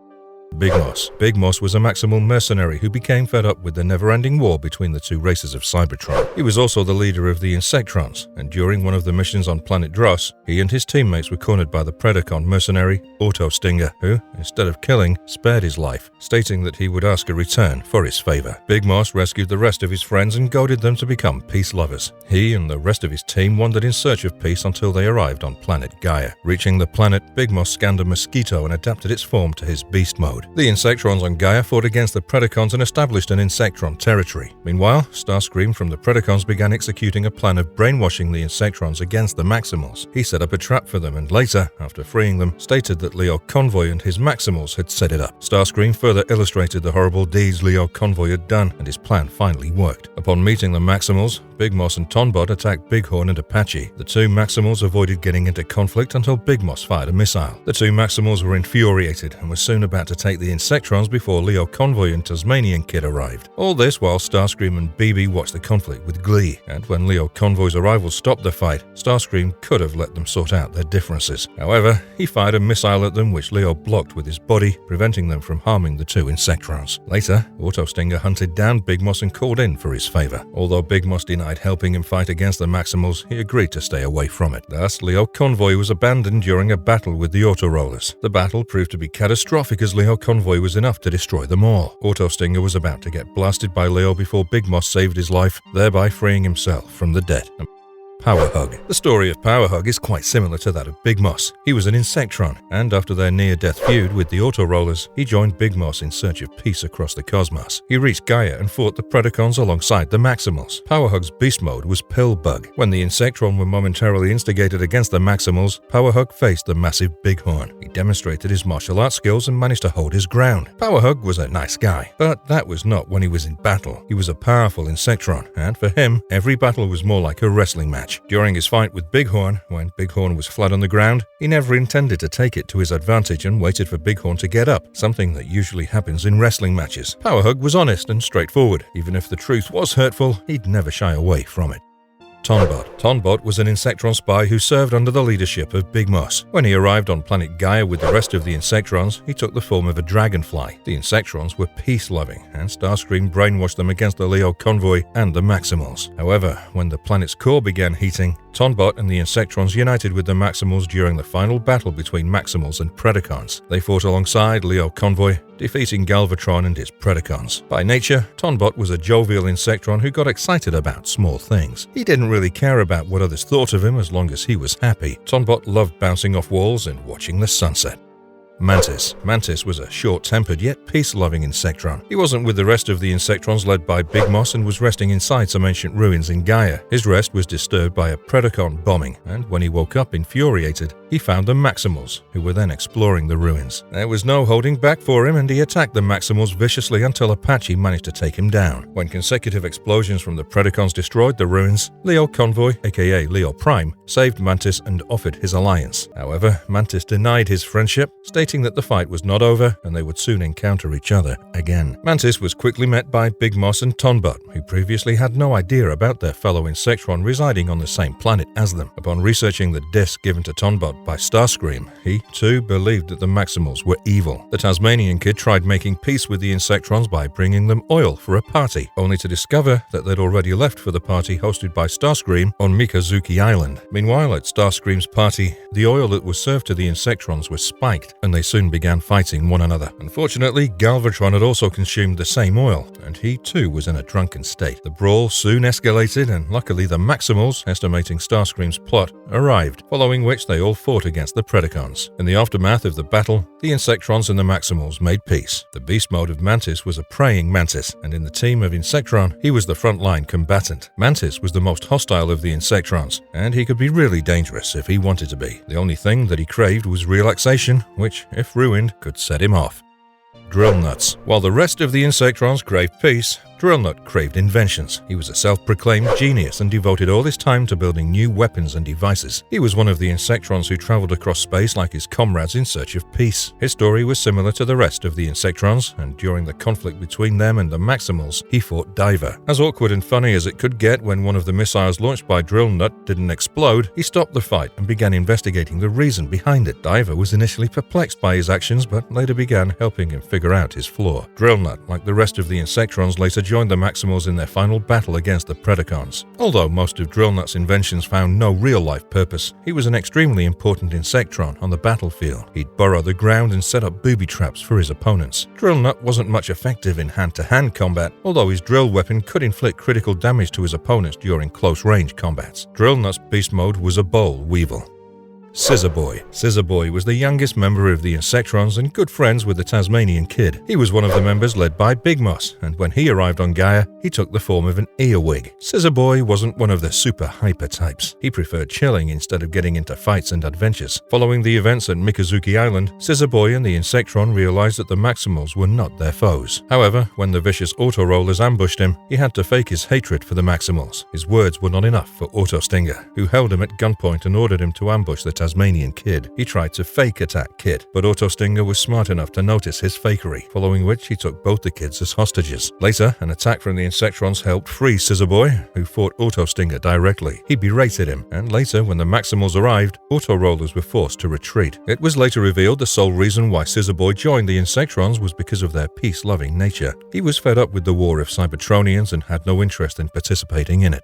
Big Moss. Big Moss was a Maximal mercenary who became fed up with the never-ending war between the two races of Cybertron. He was also the leader of the Insectrons, and during one of the missions on planet Dross, he and his teammates were cornered by the Predacon mercenary Auto Stinger, who, instead of killing, spared his life, stating that he would ask a return for his favor. Big Moss rescued the rest of his friends and goaded them to become peace lovers. He and the rest of his team wandered in search of peace until they arrived on planet Gaia. Reaching the planet, Big Moss scanned a mosquito and adapted its form to his beast mode. The Insectrons on Gaia fought against the Predacons and established an Insectron territory. Meanwhile, Starscream from the Predacons began executing a plan of brainwashing the Insectrons against the Maximals. He set up a trap for them and later, after freeing them, stated that Leo Convoy and his Maximals had set it up. Starscream further illustrated the horrible deeds Leo Convoy had done, and his plan finally worked. Upon meeting the Maximals, Big Moss and Tonbot attacked Bighorn and Apache. The two Maximals avoided getting into conflict until Big Moss fired a missile. The two Maximals were infuriated and were soon about to take the Insectrons before Leo Convoy and Tasmanian Kid arrived. All this while Starscream and BB watched the conflict with glee, and when Leo Convoy's arrival stopped the fight, Starscream could have let them sort out their differences. However, he fired a missile at them which Leo blocked with his body, preventing them from harming the two Insectrons. Later, Auto Stinger hunted down Big Moss and called in for his favor. Although Big Moss denied helping him fight against the Maximals, he agreed to stay away from it. Thus, Leo Convoy was abandoned during a battle with the Autorollers. The battle proved to be catastrophic as Leo Convoy was enough to destroy them all. Auto Stinger was about to get blasted by Leo before Big Moss saved his life, thereby freeing himself from the dead. Power Hug. The story of Power Hug is quite similar to that of Big Moss. He was an Insectron, and after their near-death feud with the Autorollers, he joined Big Moss in search of peace across the cosmos. He reached Gaia and fought the Predacons alongside the Maximals. Power Hug's beast mode was Pill Bug. When the Insectron were momentarily instigated against the Maximals, Power Hug faced the massive Bighorn. He demonstrated his martial arts skills and managed to hold his ground. Power Hug was a nice guy, but that was not when he was in battle. He was a powerful Insectron, and for him, every battle was more like a wrestling match. During his fight with Bighorn, when Bighorn was flat on the ground, he never intended to take it to his advantage and waited for Bighorn to get up, something that usually happens in wrestling matches. Power Hug was honest and straightforward. Even if the truth was hurtful, he'd never shy away from it. Tonbot. Tonbot was an Insectron spy who served under the leadership of Big Moss. When he arrived on planet Gaia with the rest of the Insectrons, he took the form of a dragonfly. The Insectrons were peace-loving, and Starscream brainwashed them against the Leo Convoy and the Maximals. However, when the planet's core began heating, Tonbot and the Insectrons united with the Maximals during the final battle between Maximals and Predacons. They fought alongside Leo Convoy, defeating Galvatron and his Predacons. By nature, Tonbot was a jovial Insectron who got excited about small things. He didn't really care about what others thought of him as long as he was happy. Tonbot loved bouncing off walls and watching the sunset. Mantis. Mantis was a short-tempered yet peace-loving Insectron. He wasn't with the rest of the Insectrons led by Big Moss and was resting inside some ancient ruins in Gaia. His rest was disturbed by a Predacon bombing, and when he woke up infuriated, he found the Maximals, who were then exploring the ruins. There was no holding back for him, and he attacked the Maximals viciously until Apache managed to take him down. When consecutive explosions from the Predacons destroyed the ruins, Leo Convoy, aka Leo Prime, saved Mantis and offered his alliance. However, Mantis denied his friendship, stating that the fight was not over and they would soon encounter each other again. Mantis was quickly met by Big Moss and Tonbot, who previously had no idea about their fellow Insectron residing on the same planet as them. Upon researching the disc given to Tonbot by Starscream, he, too, believed that the Maximals were evil. The Tasmanian Kid tried making peace with the Insectrons by bringing them oil for a party, only to discover that they'd already left for the party hosted by Starscream on Mikazuki Island. Meanwhile, at Starscream's party, the oil that was served to the Insectrons was spiked, and and they soon began fighting one another. Unfortunately, Galvatron had also consumed the same oil, and he too was in a drunken state. The brawl soon escalated, and luckily the Maximals, estimating Starscream's plot, arrived, following which they all fought against the Predacons. In the aftermath of the battle, the Insectrons and the Maximals made peace. The beast mode of Mantis was a praying mantis, and in the team of Insectron, he was the frontline combatant. Mantis was the most hostile of the Insectrons, and he could be really dangerous if he wanted to be. The only thing that he craved was relaxation, which, if ruined, could set him off. Drill Nuts. While the rest of the Insectrons craved peace, Drillnut craved inventions. He was a self-proclaimed genius and devoted all his time to building new weapons and devices. He was one of the Insectrons who traveled across space like his comrades in search of peace. His story was similar to the rest of the Insectrons, and during the conflict between them and the Maximals, he fought Diver. As awkward and funny as it could get when one of the missiles launched by Drillnut didn't explode, he stopped the fight and began investigating the reason behind it. Diver was initially perplexed by his actions, but later began helping him figure out his flaw. Drillnut, like the rest of the Insectrons, later joined the Maximals in their final battle against the Predacons. Although most of Drillnut's inventions found no real-life purpose, he was an extremely important Insectron on the battlefield. He'd burrow the ground and set up booby traps for his opponents. Drillnut wasn't much effective in hand-to-hand combat, although his drill weapon could inflict critical damage to his opponents during close-range combats. Drillnut's beast mode was a boll weevil. Scissor Boy. Scissor Boy was the youngest member of the Insectrons and good friends with the Tasmanian Kid. He was one of the members led by Big Moss, and when he arrived on Gaia, he took the form of an earwig. Scissor Boy wasn't one of the super hyper types. He preferred chilling instead of getting into fights and adventures. Following the events at Mikazuki Island, Scissor Boy and the Insectron realized that the Maximals were not their foes. However, when the vicious Auto-Rollers ambushed him, he had to fake his hatred for the Maximals. His words were not enough for Auto-Stinger, who held him at gunpoint and ordered him to ambush the Tasmanian Kid. He tried to fake attack Kid, but Auto-Stinger was smart enough to notice his fakery, following which he took both the kids as hostages. Later, an attack from the Insectrons helped free Scissor Boy, who fought Auto-Stinger directly. He berated him, and later, when the Maximals arrived, Auto-Rollers were forced to retreat. It was later revealed the sole reason why Scissor Boy joined the Insectrons was because of their peace-loving nature. He was fed up with the war of Cybertronians and had no interest in participating in it.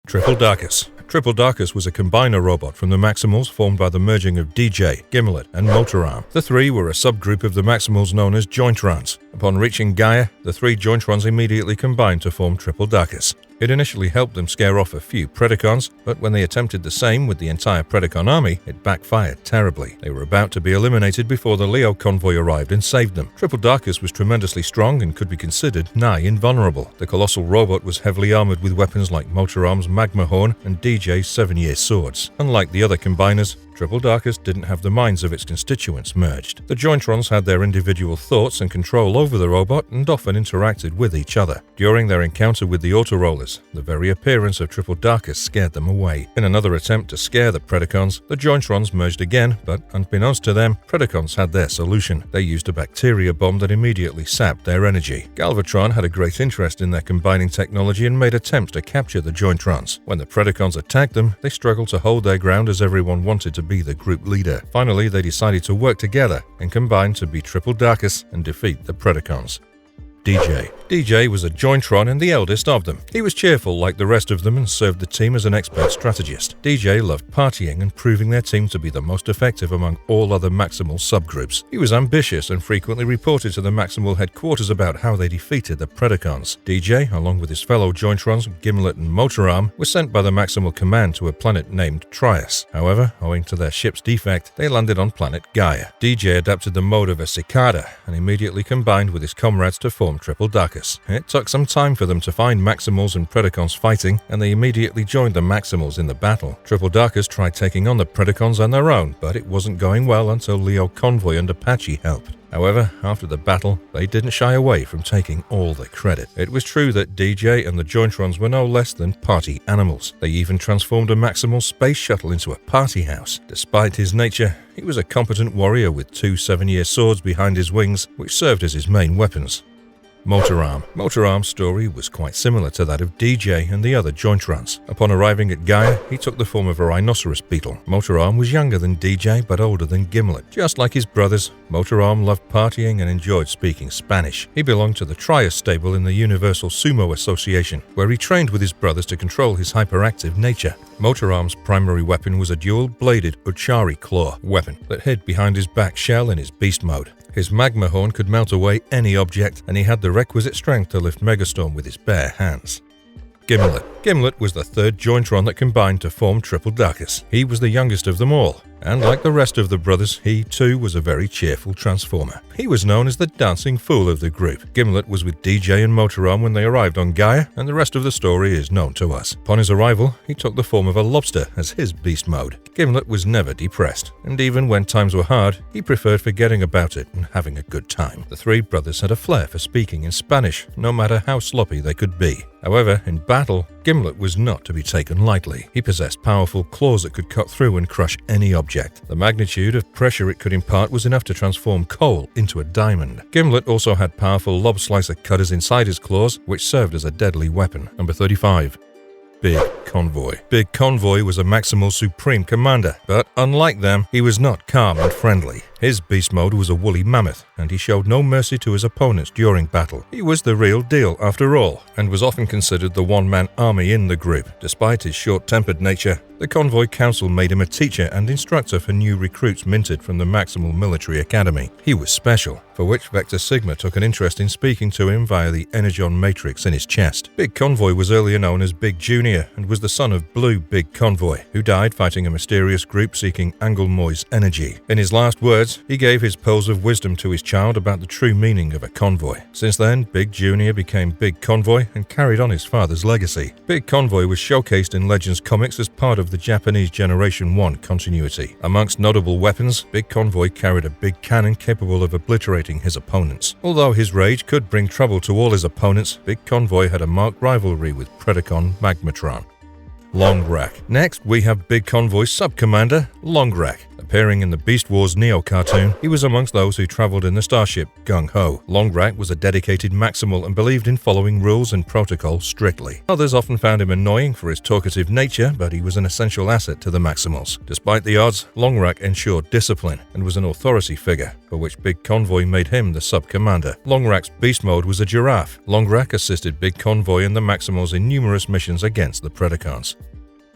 Triple Darkus. Triple Darkus was a combiner robot from the Maximals formed by the merging of DJ, Gimlet, and Motor Arm. The three were a subgroup of the Maximals known as Jointrons. Upon reaching Gaia, the three Jointrons immediately combined to form Triple Darkus. It initially helped them scare off a few Predacons, but when they attempted the same with the entire Predacon army, it backfired terribly. They were about to be eliminated before the Leo convoy arrived and saved them. Triple Darkus was tremendously strong and could be considered nigh invulnerable. The colossal robot was heavily armored with weapons like Motor Arm's Magma Horn and DJ's 7-year swords. Unlike the other combiners, Triple Darkus didn't have the minds of its constituents merged. The Jointrons had their individual thoughts and control over the robot and often interacted with each other. During their encounter with the Auto-Rollers, the very appearance of Triple Darkus scared them away. In another attempt to scare the Predacons, the Jointrons merged again, but unbeknownst to them, Predacons had their solution. They used a bacteria bomb that immediately sapped their energy. Galvatron had a great interest in their combining technology and made attempts to capture the Jointrons. When the Predacons attacked them, they struggled to hold their ground as everyone wanted to be the group leader. Finally, they decided to work together and combine to be Triple Darkus and defeat the Predacons. DJ. DJ was a Jointron and the eldest of them. He was cheerful like the rest of them and served the team as an expert strategist. DJ loved partying and proving their team to be the most effective among all other Maximal subgroups. He was ambitious and frequently reported to the Maximal headquarters about how they defeated the Predacons. DJ, along with his fellow Jointrons, Gimlet and Motor Arm, was sent by the Maximal command to a planet named Trias. However, owing to their ship's defect, they landed on planet Gaia. DJ adapted the mode of a cicada and immediately combined with his comrades to form Triple Darkus. It took some time for them to find Maximals and Predacons fighting, and they immediately joined the Maximals in the battle. Triple Darkus tried taking on the Predacons on their own, but it wasn't going well until Leo Convoy and Apache helped. However, after the battle, they didn't shy away from taking all the credit. It was true that DJ and the Jointrons were no less than party animals. They even transformed a Maximal space shuttle into a party house. Despite his nature, he was a competent warrior with 2 7-year swords behind his wings, which served as his main weapons. Motor Arm. Motor Arm's story was quite similar to that of DJ and the other Jointrons. Upon arriving at Gaia, he took the form of a rhinoceros beetle. Motor Arm was younger than DJ but older than Gimlet. Just like his brothers, Motor Arm loved partying and enjoyed speaking Spanish. He belonged to the Trias stable in the Universal Sumo Association, where he trained with his brothers to control his hyperactive nature. Motorarm's primary weapon was a dual-bladed Uchari claw weapon that hid behind his back shell in his beast mode. His magma horn could melt away any object, and he had the requisite strength to lift Megastorm with his bare hands. Gimlet. Gimlet was the third Jointron that combined to form Triple Darkus. He was the youngest of them all, and like the rest of the brothers, he too was a very cheerful transformer. He was known as the dancing fool of the group. Gimlet was with DJ and Motorarm when they arrived on Gaia, and the rest of the story is known to us. Upon his arrival, he took the form of a lobster as his beast mode. Gimlet was never depressed, and even when times were hard, he preferred forgetting about it and having a good time. The three brothers had a flair for speaking in Spanish, no matter how sloppy they could be. However, in battle, Gimlet was not to be taken lightly. He possessed powerful claws that could cut through and crush any object. The magnitude of pressure it could impart was enough to transform coal into a diamond. Gimlet also had powerful lob slicer cutters inside his claws, which served as a deadly weapon. Number 35. Big Convoy. Big Convoy was a Maximal Supreme Commander, but unlike them, he was not calm and friendly. His beast mode was a woolly mammoth, and he showed no mercy to his opponents during battle. He was the real deal after all, and was often considered the one-man army in the group. Despite his short-tempered nature, the Convoy Council made him a teacher and instructor for new recruits minted from the Maximal Military Academy. He was special, for which Vector Sigma took an interest in speaking to him via the Energon matrix in his chest. Big Convoy was earlier known as Big Junior and was the son of Blue Big Convoy, who died fighting a mysterious group seeking Anglemoy's energy. In his last words, he gave his pearls of wisdom to his child about the true meaning of a convoy. Since then, Big Junior became Big Convoy and carried on his father's legacy. Big Convoy was showcased in Legends comics as part of the Japanese Generation 1 continuity. Amongst notable weapons, Big Convoy carried a big cannon capable of obliterating his opponents. Although his rage could bring trouble to all his opponents, Big Convoy had a marked rivalry with Predacon Magmatron. Longrak. Next, we have Big Convoy's sub-commander, Longrak. Appearing in the Beast Wars Neo cartoon, he was amongst those who traveled in the starship Gung-Ho. Longrak was a dedicated Maximal and believed in following rules and protocol strictly. Others often found him annoying for his talkative nature, but he was an essential asset to the Maximals. Despite the odds, Longrak ensured discipline and was an authority figure, for which Big Convoy made him the sub-commander. Longrak's beast mode was a giraffe. Longrak assisted Big Convoy and the Maximals in numerous missions against the Predacons.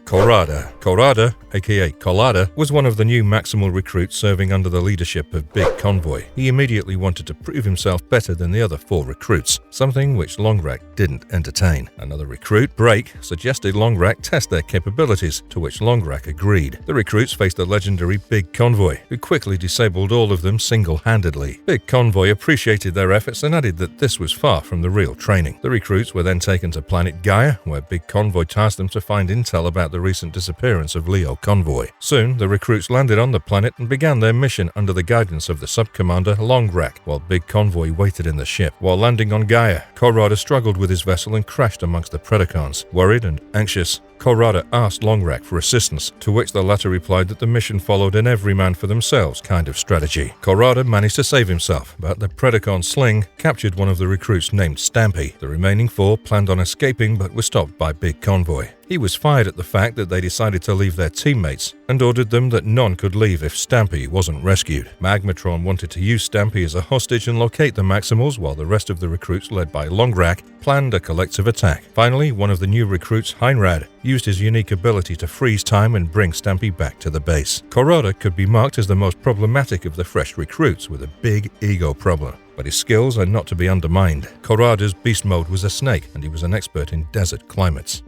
Corrada. Corrada, aka Collada, was one of the new Maximal recruits serving under the leadership of Big Convoy. He immediately wanted to prove himself better than the other four recruits, something which Longrak didn't entertain. Another recruit, Break, suggested Longrak test their capabilities, to which Longrak agreed. The recruits faced the legendary Big Convoy, who quickly disabled all of them single-handedly. Big Convoy appreciated their efforts and added that this was far from the real training. The recruits were then taken to planet Gaia, where Big Convoy tasked them to find intel about the recent disappearance of Leo Convoy. Soon, the recruits landed on the planet and began their mission under the guidance of the sub-commander Longrak, while Big Convoy waited in the ship. While landing on Gaia, Corrada struggled with his vessel and crashed amongst the Predacons. Worried and anxious, Corrada asked Longrak for assistance, to which the latter replied that the mission followed an every man for themselves kind of strategy. Corrada managed to save himself, but the Predacon Sling captured one of the recruits named Stampy. The remaining four planned on escaping but were stopped by Big Convoy. He was fired at the fact that they decided to leave their teammates and ordered them that none could leave if Stampy wasn't rescued. Magmatron wanted to use Stampy as a hostage and locate the Maximals, while the rest of the recruits, led by Longrak, planned a collective attack. Finally, one of the new recruits, Heinrad, used his unique ability to freeze time and bring Stampy back to the base. Corrada could be marked as the most problematic of the fresh recruits, with a big ego problem, but his skills are not to be undermined. Corrada's beast mode was a snake, and he was an expert in desert climates.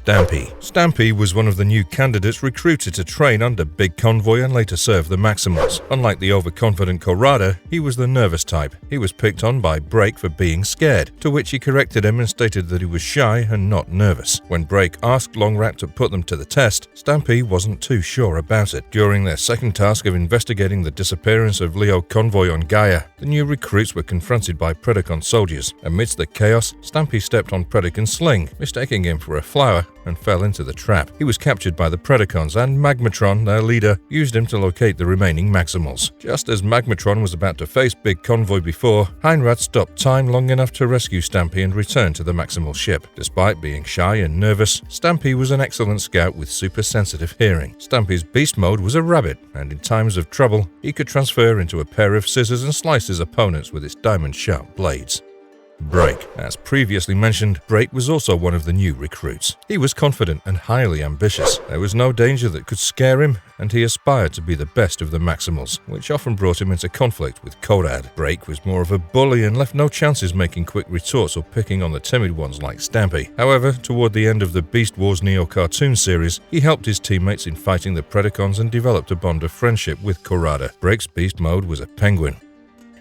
Stampy. Stampy was one of the new candidates recruited to train under Big Convoy and later serve the Maximals. Unlike the overconfident Corrada, he was the nervous type. He was picked on by Break for being scared, to which he corrected him and stated that he was shy and not nervous. When Break asked Longrak to put them to the test, Stampy wasn't too sure about it. During their second task of investigating the disappearance of Leo Convoy on Gaia, the new recruits were confronted by Predacon soldiers. Amidst the chaos, Stampy stepped on Predacon's sling, mistaking him for a flower, and fell into the trap. He was captured by the Predacons, and Magmatron, their leader, used him to locate the remaining Maximals. Just as Magmatron was about to face Big Convoy before, Heinrad stopped time long enough to rescue Stampy and return to the Maximal ship. Despite being shy and nervous, Stampy was an excellent scout with super sensitive hearing. Stampy's beast mode was a rabbit, and in times of trouble, he could transfer into a pair of scissors and slice his opponents with its diamond-sharp blades. Break. As previously mentioned, Break was also one of the new recruits. He was confident and highly ambitious. There was no danger that could scare him, and he aspired to be the best of the Maximals, which often brought him into conflict with Korad. Break was more of a bully and left no chances making quick retorts or picking on the timid ones like Stampy. However, toward the end of the Beast Wars Neo cartoon series, he helped his teammates in fighting the Predacons and developed a bond of friendship with Korada. Break's beast mode was a penguin.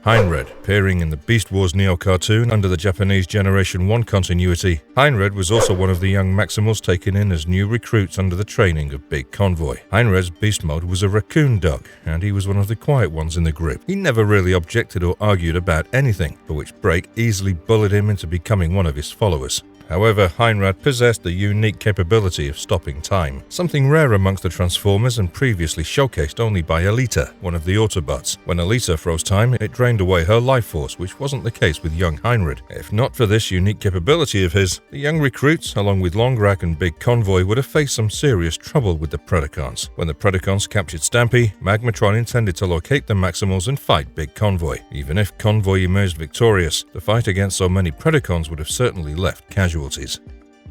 Heinred, appearing in the Beast Wars Neo cartoon under the Japanese Generation 1 continuity. Heinred was also one of the young Maximals taken in as new recruits under the training of Big Convoy. Heinred's beast mode was a raccoon dog, and he was one of the quiet ones in the group. He never really objected or argued about anything, for which Break easily bullied him into becoming one of his followers. However, Heinrad possessed the unique capability of stopping time, something rare amongst the Transformers and previously showcased only by Alita, one of the Autobots. When Alita froze time, it drained away her life force, which wasn't the case with young Heinrad. If not for this unique capability of his, the young recruits, along with Longrak and Big Convoy, would have faced some serious trouble with the Predacons. When the Predacons captured Stampy, Magmatron intended to locate the Maximals and fight Big Convoy. Even if Convoy emerged victorious, the fight against so many Predacons would have certainly left casualties.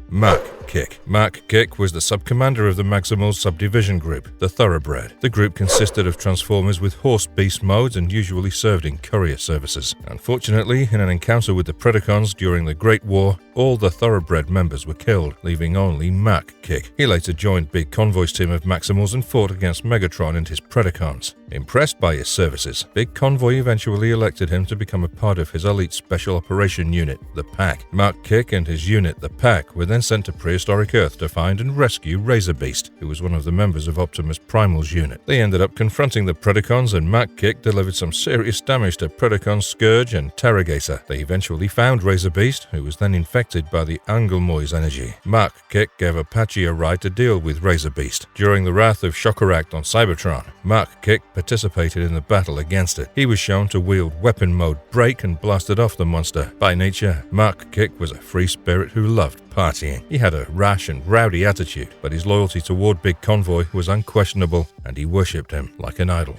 Mach Kick. Mach Kick was the sub-commander of the Maximals subdivision group, the Thoroughbred. The group consisted of Transformers with horse beast modes and usually served in courier services. Unfortunately, in an encounter with the Predacons during the Great War, all the Thoroughbred members were killed, leaving only Mach Kick. He later joined Big Convoy's team of Maximals and fought against Megatron and his Predacons. Impressed by his services, Big Convoy eventually elected him to become a part of his elite special operation unit, the Pack. Mach Kick and his unit, the Pack, were then sent to prehistoric Earth to find and rescue Razor Beast, who was one of the members of Optimus Primal's unit. They ended up confronting the Predacons, and Mach Kick delivered some serious damage to Predacon Scourge and Terragator. They eventually found Razor Beast, who was then infected by the Angelmoy's energy. Mach Kick gave Apache a ride to deal with Razor Beast. During the wrath of Shockeract on Cybertron, Mach Kick participated in the battle against it. He was shown to wield weapon mode Break and blasted off the monster. By nature, Mach Kick was a free spirit who loved partying. He had a rash and rowdy attitude, but his loyalty toward Big Convoy was unquestionable, and he worshipped him like an idol.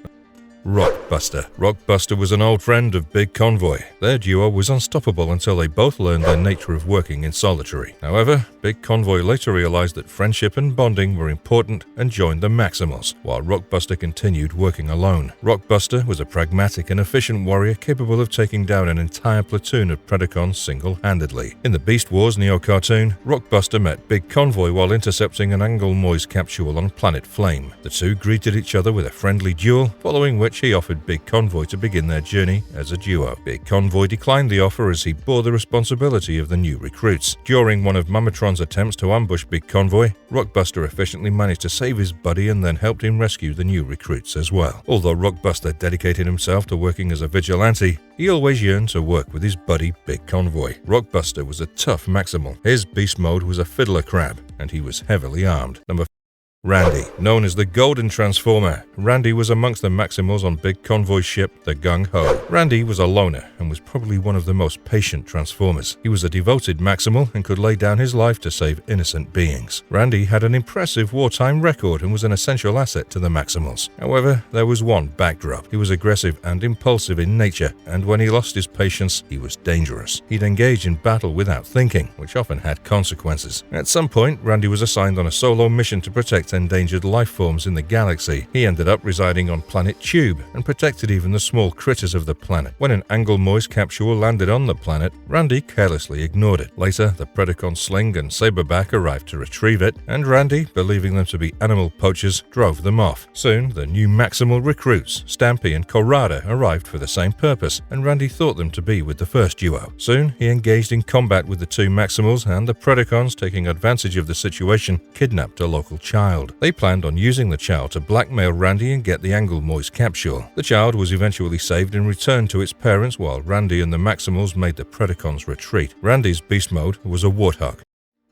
Rockbuster. Rockbuster was an old friend of Big Convoy. Their duo was unstoppable until they both learned the nature of working in solitary. However, Big Convoy later realized that friendship and bonding were important and joined the Maximals, while Rockbuster continued working alone. Rockbuster was a pragmatic and efficient warrior capable of taking down an entire platoon of Predacons single-handedly. In the Beast Wars Neo cartoon, Rockbuster met Big Convoy while intercepting an Angelmoy's capsule on planet Flame. The two greeted each other with a friendly duel, following which he offered Big Convoy to begin their journey as a duo. Big Convoy declined the offer as he bore the responsibility of the new recruits. During one of Mamatron's attempts to ambush Big Convoy, Rockbuster efficiently managed to save his buddy and then helped him rescue the new recruits as well. Although Rockbuster dedicated himself to working as a vigilante, he always yearned to work with his buddy Big Convoy. Rockbuster was a tough Maximal. His beast mode was a fiddler crab, and he was heavily armed. Randy. Known as the Golden Transformer, Randy was amongst the Maximals on Big Convoy's ship, the Gung Ho. Randy was a loner and was probably one of the most patient Transformers. He was a devoted Maximal and could lay down his life to save innocent beings. Randy had an impressive wartime record and was an essential asset to the Maximals. However, there was one backdrop. He was aggressive and impulsive in nature, and when he lost his patience, he was dangerous. He'd engage in battle without thinking, which often had consequences. At some point, Randy was assigned on a solo mission to protect endangered life forms in the galaxy. He ended up residing on planet Tube and protected even the small critters of the planet. When an Angelmoy's capsule landed on the planet, Randy carelessly ignored it. Later, the Predacon Sling and Saberback arrived to retrieve it, and Randy, believing them to be animal poachers, drove them off. Soon, the new Maximal recruits, Stampy and Korada, arrived for the same purpose, and Randy thought them to be with the first duo. Soon, he engaged in combat with the two Maximals, and the Predacons, taking advantage of the situation, kidnapped a local child. They planned on using the child to blackmail Randy and get the Angelmoy's capsule. The child was eventually saved and returned to its parents while Randy and the Maximals made the Predacons retreat. Randy's beast mode was a warthog.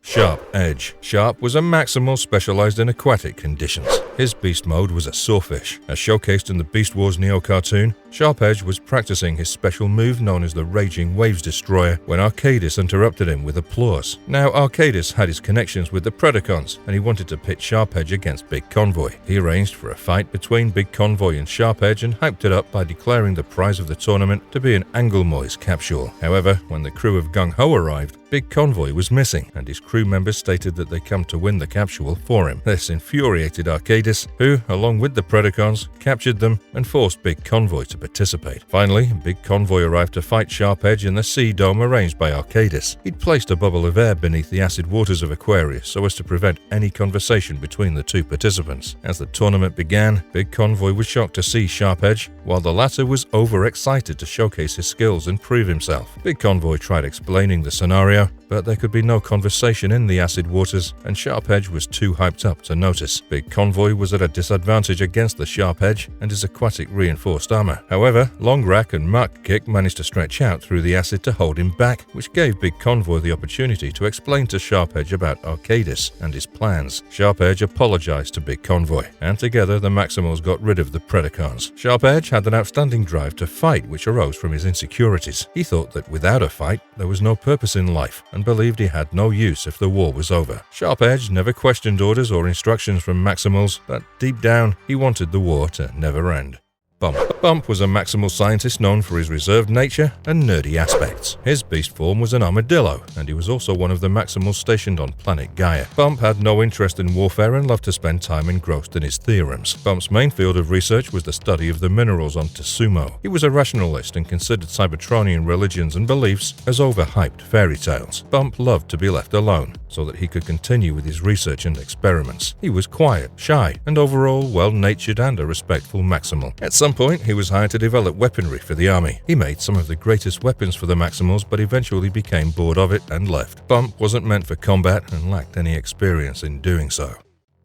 Sharp Edge. Sharp was a Maximal specialized in aquatic conditions. His beast mode was a sawfish. As showcased in the Beast Wars Neo cartoon, Sharp-Edge was practicing his special move known as the Raging Waves Destroyer when Arcadis interrupted him with applause. Now, Arcadis had his connections with the Predacons, and he wanted to pit Sharp-Edge against Big Convoy. He arranged for a fight between Big Convoy and Sharp-Edge and hyped it up by declaring the prize of the tournament to be an Anglemoise capsule. However, when the crew of Gung Ho arrived, Big Convoy was missing, and his crew members stated that they come to win the capsule for him. This infuriated Arcadis, who, along with the Predacons, captured them and forced Big Convoy to participate. Finally, Big Convoy arrived to fight Sharp-Edge in the sea dome arranged by Arcadis. He'd placed a bubble of air beneath the acid waters of Aquarius so as to prevent any conversation between the two participants. As the tournament began, Big Convoy was shocked to see Sharp-Edge, while the latter was overexcited to showcase his skills and prove himself. Big Convoy tried explaining the scenario, but there could be no conversation in the acid waters, and Sharp-Edge was too hyped up to notice. Big Convoy was at a disadvantage against the Sharp-Edge and his aquatic reinforced armor. However, Long Rack and Mark Kick managed to stretch out through the acid to hold him back, which gave Big Convoy the opportunity to explain to Sharp-Edge about Arcadis and his plans. Sharp-Edge apologized to Big Convoy, and together the Maximals got rid of the Predacons. Sharp-Edge had an outstanding drive to fight which arose from his insecurities. He thought that without a fight, there was no purpose in life, and believed he had no use if the war was over. Sharp-Edge never questioned orders or instructions from Maximals, but deep down, he wanted the war to never end. Bump was a Maximal scientist known for his reserved nature and nerdy aspects. His beast form was an armadillo, and he was also one of the Maximals stationed on planet Gaia. Bump had no interest in warfare and loved to spend time engrossed in his theorems. Bump's main field of research was the study of the minerals on Tsumo. He was a rationalist and considered Cybertronian religions and beliefs as overhyped fairy tales. Bump loved to be left alone, so that he could continue with his research and experiments. He was quiet, shy, and overall well-natured and a respectful Maximal. At some point, he was hired to develop weaponry for the army. He made some of the greatest weapons for the Maximals, but eventually became bored of it and left. Bump wasn't meant for combat and lacked any experience in doing so.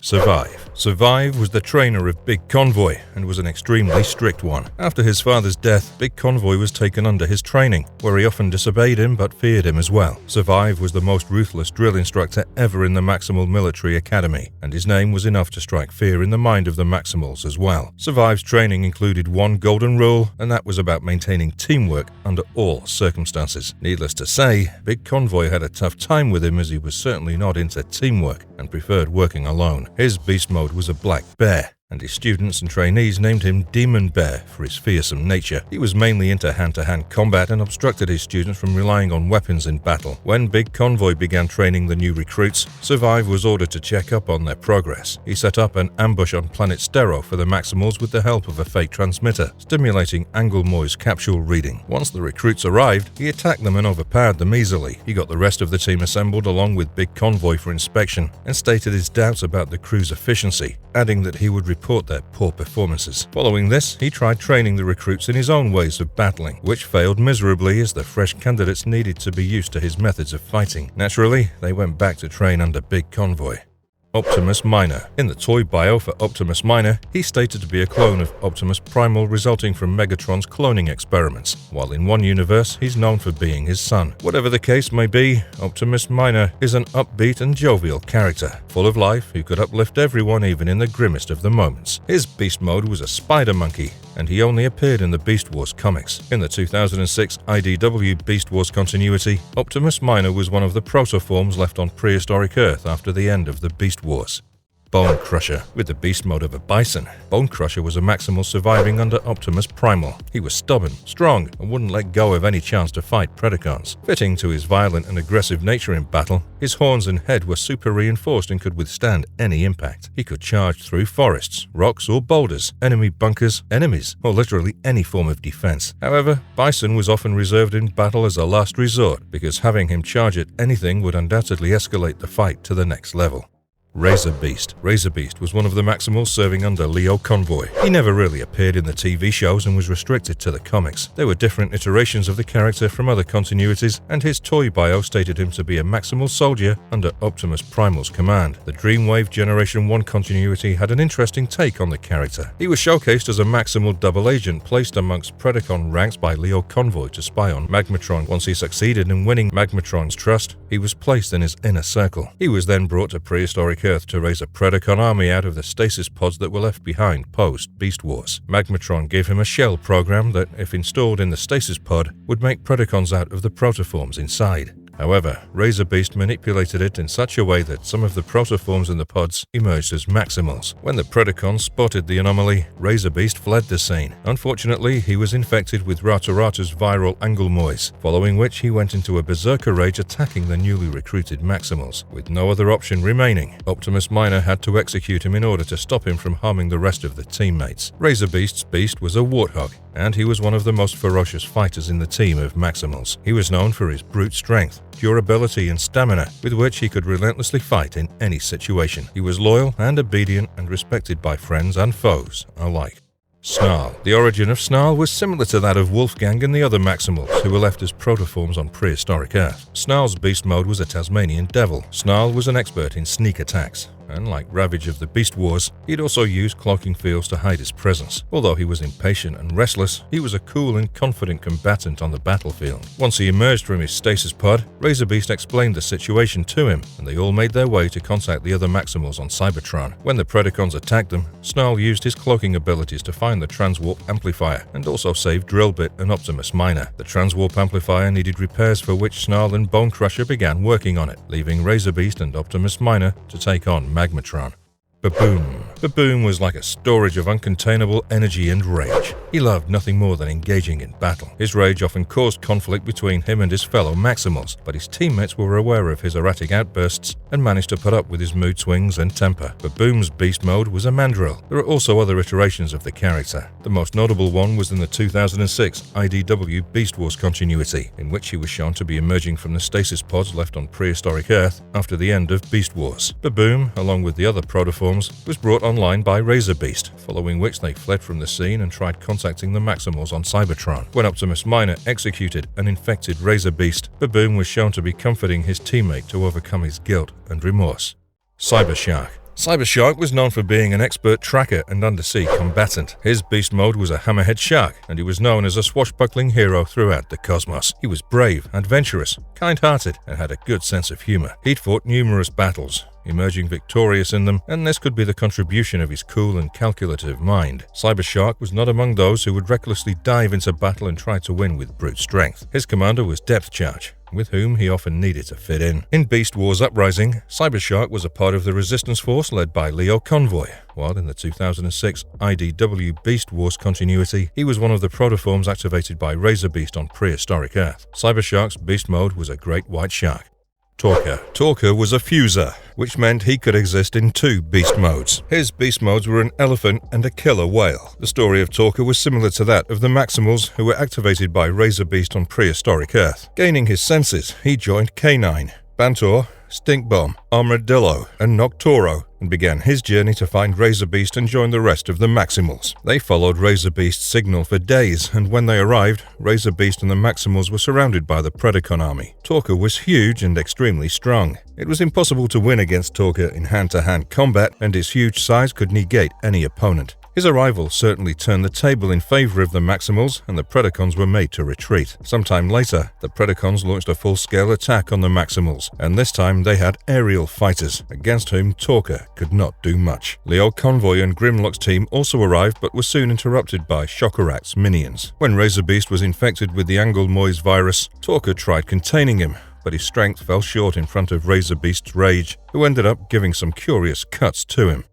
Survive was the trainer of Big Convoy and was an extremely strict one. After his father's death, Big Convoy was taken under his training, where he often disobeyed him but feared him as well. Survive was the most ruthless drill instructor ever in the Maximal Military Academy, and his name was enough to strike fear in the mind of the Maximals as well. Survive's training included one golden rule, and that was about maintaining teamwork under all circumstances. Needless to say, Big Convoy had a tough time with him as he was certainly not into teamwork and preferred working alone. His beast mode was a black bear, and his students and trainees named him Demon Bear for his fearsome nature. He was mainly into hand-to-hand combat and obstructed his students from relying on weapons in battle. When Big Convoy began training the new recruits, Survive was ordered to check up on their progress. He set up an ambush on planet Stero for the Maximals with the help of a fake transmitter, stimulating Anglemoise capsule reading. Once the recruits arrived, he attacked them and overpowered them easily. He got the rest of the team assembled along with Big Convoy for inspection and stated his doubts about the crew's efficiency, adding that he would report their poor performances. Following this, he tried training the recruits in his own ways of battling, which failed miserably as the fresh candidates needed to be used to his methods of fighting. Naturally, they went back to train under Big Convoy. Optimus Minor. In the toy bio for Optimus Minor, he's stated to be a clone of Optimus Primal resulting from Megatron's cloning experiments, while in one universe he's known for being his son. Whatever the case may be, Optimus Minor is an upbeat and jovial character, full of life who could uplift everyone even in the grimmest of the moments. His beast mode was a spider monkey, and he only appeared in the Beast Wars comics. In the 2006 IDW Beast Wars continuity, Optimus Minor was one of the protoforms left on prehistoric Earth after the end of the Beast Wars. Bone Crusher. With the beast mode of a bison, Bone Crusher was a Maximal surviving under Optimus Primal. He was stubborn, strong, and wouldn't let go of any chance to fight Predacons. Fitting to his violent and aggressive nature in battle, his horns and head were super reinforced and could withstand any impact. He could charge through forests, rocks or boulders, enemy bunkers, enemies, or literally any form of defense. However, Bison was often reserved in battle as a last resort, because having him charge at anything would undoubtedly escalate the fight to the next level. Razor Beast. Razor Beast was one of the Maximals serving under Leo Convoy. He never really appeared in the TV shows and was restricted to the comics. There were different iterations of the character from other continuities, and his toy bio stated him to be a Maximal soldier under Optimus Primal's command. The Dreamwave Generation 1 continuity had an interesting take on the character. He was showcased as a Maximal double agent placed amongst Predacon ranks by Leo Convoy to spy on Magmatron. Once he succeeded in winning Magmatron's trust, he was placed in his inner circle. He was then brought to prehistoric prehistoric Earth to raise a Predacon army out of the stasis pods that were left behind post-Beast Wars. Magmatron gave him a shell program that, if installed in the stasis pod, would make Predacons out of the protoforms inside. However, Razor Beast manipulated it in such a way that some of the protoforms in the pods emerged as Maximals. When the Predacons spotted the anomaly, Razor Beast fled the scene. Unfortunately, he was infected with Ratarata's viral Angulmois, following which he went into a berserker rage attacking the newly recruited Maximals. With no other option remaining, Optimus Minor had to execute him in order to stop him from harming the rest of the teammates. Razor Beast's beast was a warthog, and he was one of the most ferocious fighters in the team of Maximals. He was known for his brute strength, durability and stamina, with which he could relentlessly fight in any situation. He was loyal and obedient and respected by friends and foes alike. Snarl. The origin of Snarl was similar to that of Wolfgang and the other Maximals, who were left as protoforms on prehistoric Earth. Snarl's beast mode was a Tasmanian devil. Snarl was an expert in sneak attacks, and like Ravage of the Beast Wars, he'd also use cloaking fields to hide his presence. Although he was impatient and restless, he was a cool and confident combatant on the battlefield. Once he emerged from his stasis pod, Razor Beast explained the situation to him, and they all made their way to contact the other Maximals on Cybertron. When the Predacons attacked them, Snarl used his cloaking abilities to find the Transwarp Amplifier, and also save Drillbit and Optimus Minor. The Transwarp Amplifier needed repairs, for which Snarl and Bone Crusher began working on it, leaving Razor Beast and Optimus Minor to take on Magmatron. Baboom. Baboom was like a storage of uncontainable energy and rage. He loved nothing more than engaging in battle. His rage often caused conflict between him and his fellow Maximals, but his teammates were aware of his erratic outbursts and managed to put up with his mood swings and temper. Baboom's beast mode was a mandrill. There are also other iterations of the character. The most notable one was in the 2006 IDW Beast Wars continuity, in which he was shown to be emerging from the stasis pods left on prehistoric Earth after the end of Beast Wars. Baboom, along with the other protoforms, was brought online by Razor Beast, following which they fled from the scene and tried contacting the Maximals on Cybertron. When Optimus Minor executed an infected Razor Beast, Baboom was shown to be comforting his teammate to overcome his guilt and remorse. Cybershark. Cybershark was known for being an expert tracker and undersea combatant. His beast mode was a hammerhead shark, and he was known as a swashbuckling hero throughout the cosmos. He was brave, adventurous, kind-hearted, and had a good sense of humor. He'd fought numerous battles, emerging victorious in them, and this could be the contribution of his cool and calculative mind. Cybershark was not among those who would recklessly dive into battle and try to win with brute strength. His commander was Depth Charge, with whom he often needed to fit in. In Beast Wars Uprising, Cybershark was a part of the resistance force led by Leo Convoy, while in the 2006 IDW Beast Wars continuity, he was one of the protoforms activated by Razor Beast on prehistoric Earth. Cybershark's beast mode was a great white shark. Torker. Torker was a fuser, which meant he could exist in two beast modes. His beast modes were an elephant and a killer whale. The story of Torker was similar to that of the Maximals, who were activated by Razor Beast on prehistoric Earth. Gaining his senses, he joined K9, Bantor, Stinkbomb, Armadillo, and Noctoro, and began his journey to find Razor Beast and join the rest of the Maximals. They followed Razor Beast's signal for days, and when they arrived, Razor Beast and the Maximals were surrounded by the Predacon army. Torker was huge and extremely strong. It was impossible to win against Torker in hand-to-hand combat, and his huge size could negate any opponent. His arrival certainly turned the table in favor of the Maximals, and the Predacons were made to retreat. Sometime later, the Predacons launched a full-scale attack on the Maximals, and this time they had aerial fighters, against whom Torker could not do much. Leo Convoy and Grimlock's team also arrived, but were soon interrupted by Shockerat's minions. When Razor Beast was infected with the Angulmois virus, Torker tried containing him, but his strength fell short in front of Razor Beast's rage, who ended up giving some curious cuts to him.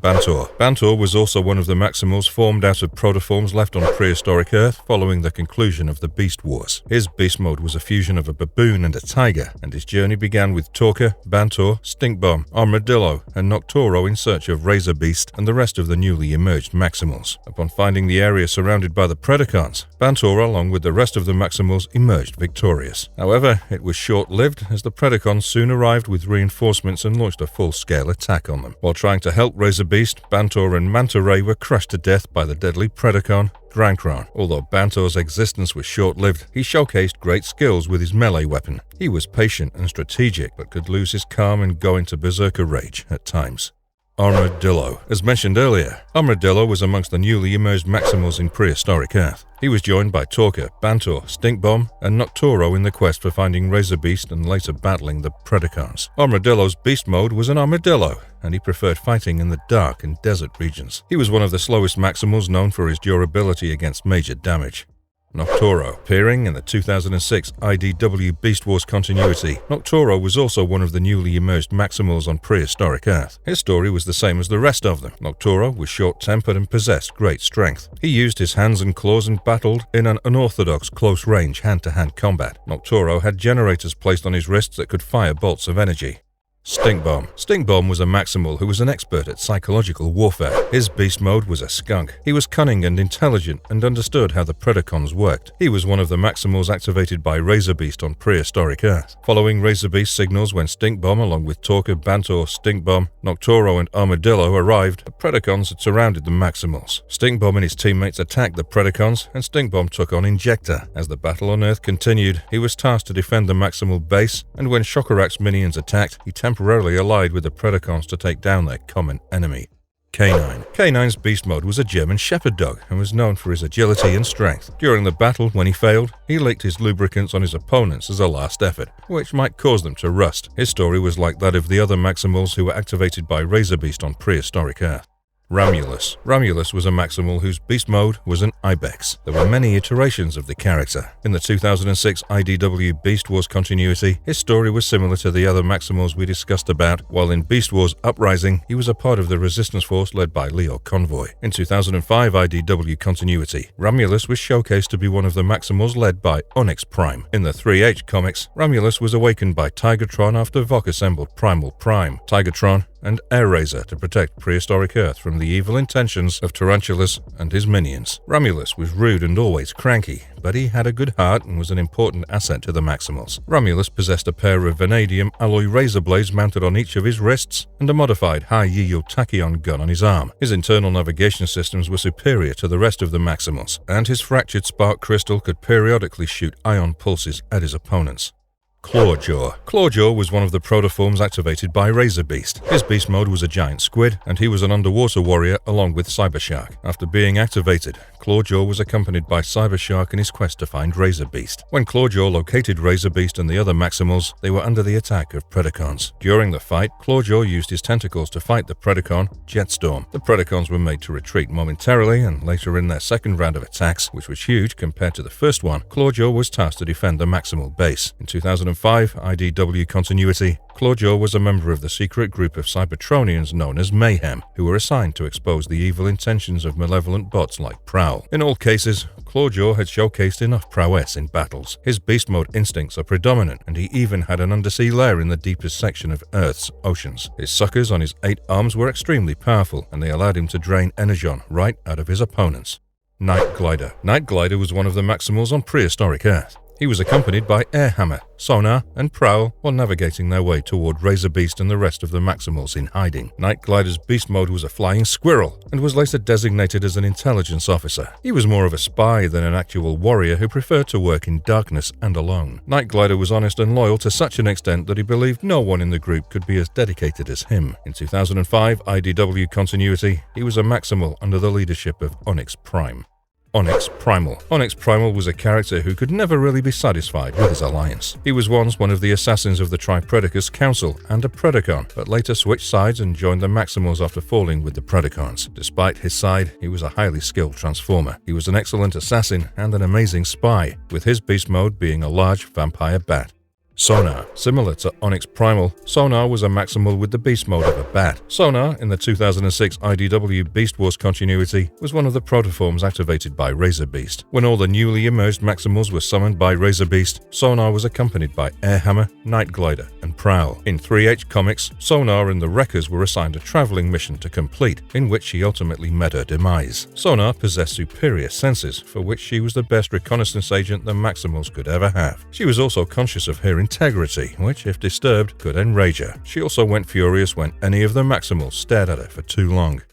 Bantor. Bantor was also one of the Maximals formed out of protoforms left on prehistoric Earth following the conclusion of the Beast Wars. His beast mode was a fusion of a baboon and a tiger, and his journey began with Torker, Bantor, Stinkbomb, Armadillo, and Noctoro in search of Razor Beast and the rest of the newly emerged Maximals. Upon finding the area surrounded by the Predacons, Bantor, along with the rest of the Maximals, emerged victorious. However, it was short-lived, as the Predacons soon arrived with reinforcements and launched a full-scale attack on them. While trying to help Razor Beast, Bantor and Manta Ray were crushed to death by the deadly Predacon, Drankron. Although Bantor's existence was short-lived, he showcased great skills with his melee weapon. He was patient and strategic, but could lose his calm and go into berserker rage at times. Armadillo. As mentioned earlier, Armadillo was amongst the newly emerged Maximals in prehistoric Earth. He was joined by Talker, Bantor, Stinkbomb, and Noctoro in the quest for finding Razor Beast and later battling the Predacons. Armadillo's beast mode was an armadillo, and he preferred fighting in the dark and desert regions. He was one of the slowest Maximals, known for his durability against major damage. Noctoro. Appearing in the 2006 IDW Beast Wars continuity, Noctoro was also one of the newly emerged Maximals on prehistoric Earth. His story was the same as the rest of them. Noctoro was short-tempered and possessed great strength. He used his hands and claws and battled in an unorthodox close-range hand-to-hand combat. Noctoro had generators placed on his wrists that could fire bolts of energy. Stinkbomb. Stinkbomb was a Maximal who was an expert at psychological warfare. His beast mode was a skunk. He was cunning and intelligent and understood how the Predacons worked. He was one of the Maximals activated by Razor Beast on prehistoric Earth. Following Razor Beast signals when Stinkbomb, along with Talker, Bantor, Stinkbomb, Noctoro, and Armadillo arrived, the Predacons had surrounded the Maximals. Stinkbomb and his teammates attacked the Predacons, and Stinkbomb took on Injector. As the battle on Earth continued, he was tasked to defend the Maximal base, and when Shockerak's minions attacked, he temporarily allied with the Predacons to take down their common enemy. K9. K9's beast mode was a German shepherd dog and was known for his agility and strength. During the battle, when he failed, he leaked his lubricants on his opponents as a last effort, which might cause them to rust. His story was like that of the other Maximals who were activated by Razor Beast on prehistoric Earth. Ramulus. Ramulus was a Maximal whose beast mode was an ibex. There were many iterations of the character. In the 2006 IDW Beast Wars continuity, his story was similar to the other Maximals we discussed about, while in Beast Wars Uprising, he was a part of the resistance force led by Leo Convoy. In 2005 IDW continuity, Ramulus was showcased to be one of the Maximals led by Onyx Prime. In the 3H comics, Ramulus was awakened by Tigatron after Vok assembled Primal Prime, Tigatron, and Air Razor to protect prehistoric Earth from the evil intentions of Tarantulas and his minions. Ramulus was rude and always cranky, but he had a good heart and was an important asset to the Maximals. Ramulus possessed a pair of vanadium alloy razor blades mounted on each of his wrists and a modified high-yield tachyon gun on his arm. His internal navigation systems were superior to the rest of the Maximals, and his fractured spark crystal could periodically shoot ion pulses at his opponents. Clawjaw. Clawjaw was one of the protoforms activated by Razor Beast. His beast mode was a giant squid, and he was an underwater warrior along with Cybershark. After being activated, Clawjaw was accompanied by Cybershark in his quest to find Razor Beast. When Clawjaw located Razor Beast and the other Maximals, they were under the attack of Predacons. During the fight, Clawjaw used his tentacles to fight the Predacon, Jetstorm. The Predacons were made to retreat momentarily, and later in their second round of attacks, which was huge compared to the first one, Clawjaw was tasked to defend the Maximal base. In 2005 IDW continuity, Clawjaw was a member of the secret group of Cybertronians known as Mayhem, who were assigned to expose the evil intentions of malevolent bots like Prowl. In all cases, Clawjaw had showcased enough prowess in battles. His beast mode instincts are predominant, and he even had an undersea lair in the deepest section of Earth's oceans. His suckers on his 8 arms were extremely powerful, and they allowed him to drain energon right out of his opponents. Night Glider. Night Glider was one of the Maximals on prehistoric Earth. He was accompanied by Airhammer, Sonar, and Prowl while navigating their way toward Razor Beast and the rest of the Maximals in hiding. Night Glider's beast mode was a flying squirrel and was later designated as an intelligence officer. He was more of a spy than an actual warrior who preferred to work in darkness and alone. Night Glider was honest and loyal to such an extent that he believed no one in the group could be as dedicated as him. In 2005 IDW continuity, he was a Maximal under the leadership of Onyx Prime. Onyx Primal. Onyx Primal was a character who could never really be satisfied with his alliance. He was once one of the assassins of the Tripredacus Council and a Predacon, but later switched sides and joined the Maximals after falling with the Predacons. Despite his side, he was a highly skilled transformer. He was an excellent assassin and an amazing spy, with his beast mode being a large vampire bat. Sonar. Similar to Onyx Primal, Sonar was a Maximal with the beast mode of a bat. Sonar, in the 2006 IDW Beast Wars continuity, was one of the protoforms activated by Razor Beast. When all the newly emerged Maximals were summoned by Razor Beast, Sonar was accompanied by Airhammer, Night Glider, and Prowl. In 3H comics, Sonar and the Wreckers were assigned a traveling mission to complete, in which she ultimately met her demise. Sonar possessed superior senses, for which she was the best reconnaissance agent the Maximals could ever have. She was also conscious of her integrity, which, if disturbed, could enrage her. She also went furious when any of the Maximals stared at her for too long.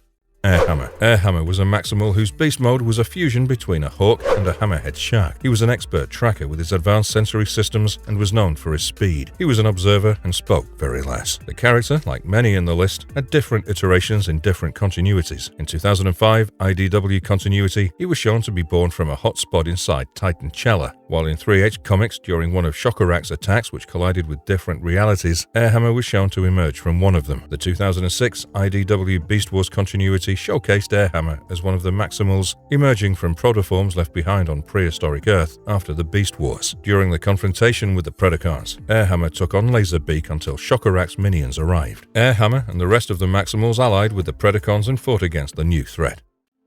Airhammer. Airhammer was a Maximal whose beast mode was a fusion between a hawk and a hammerhead shark. He was an expert tracker with his advanced sensory systems and was known for his speed. He was an observer and spoke very less. The character, like many in the list, had different iterations in different continuities. In 2005 IDW continuity, he was shown to be born from a hot spot inside Titan Chella, while in 3H comics, during one of Shockerak's attacks which collided with different realities, Airhammer was shown to emerge from one of them. The 2006 IDW Beast Wars continuity showcased Airhammer as one of the Maximals emerging from protoforms left behind on prehistoric Earth after the Beast Wars. During the confrontation with the Predacons, Airhammer took on Laserbeak until Shockerak's minions arrived. Airhammer and the rest of the Maximals allied with the Predacons and fought against the new threat.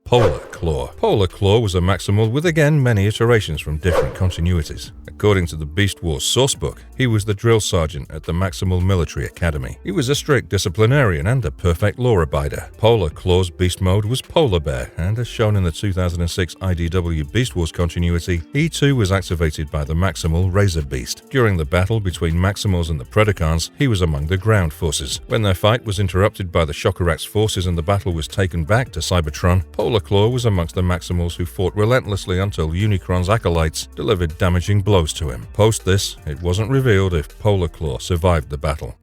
Polar Claw. Polar Claw was a Maximal with again many iterations from different continuities. According to the Beast Wars sourcebook, he was the drill sergeant at the Maximal Military Academy. He was a strict disciplinarian and a perfect law-abider. Polar Claw's beast mode was Polar Bear, and as shown in the 2006 IDW Beast Wars continuity, he too was activated by the Maximal Razor Beast. During the battle between Maximals and the Predacons, he was among the ground forces. When their fight was interrupted by the Shockerak's forces and the battle was taken back to Cybertron, Polar Claw was amongst the Maximals who fought relentlessly until Unicron's acolytes delivered damaging blows to him. Post this, it wasn't revealed if Polar Claw survived the battle.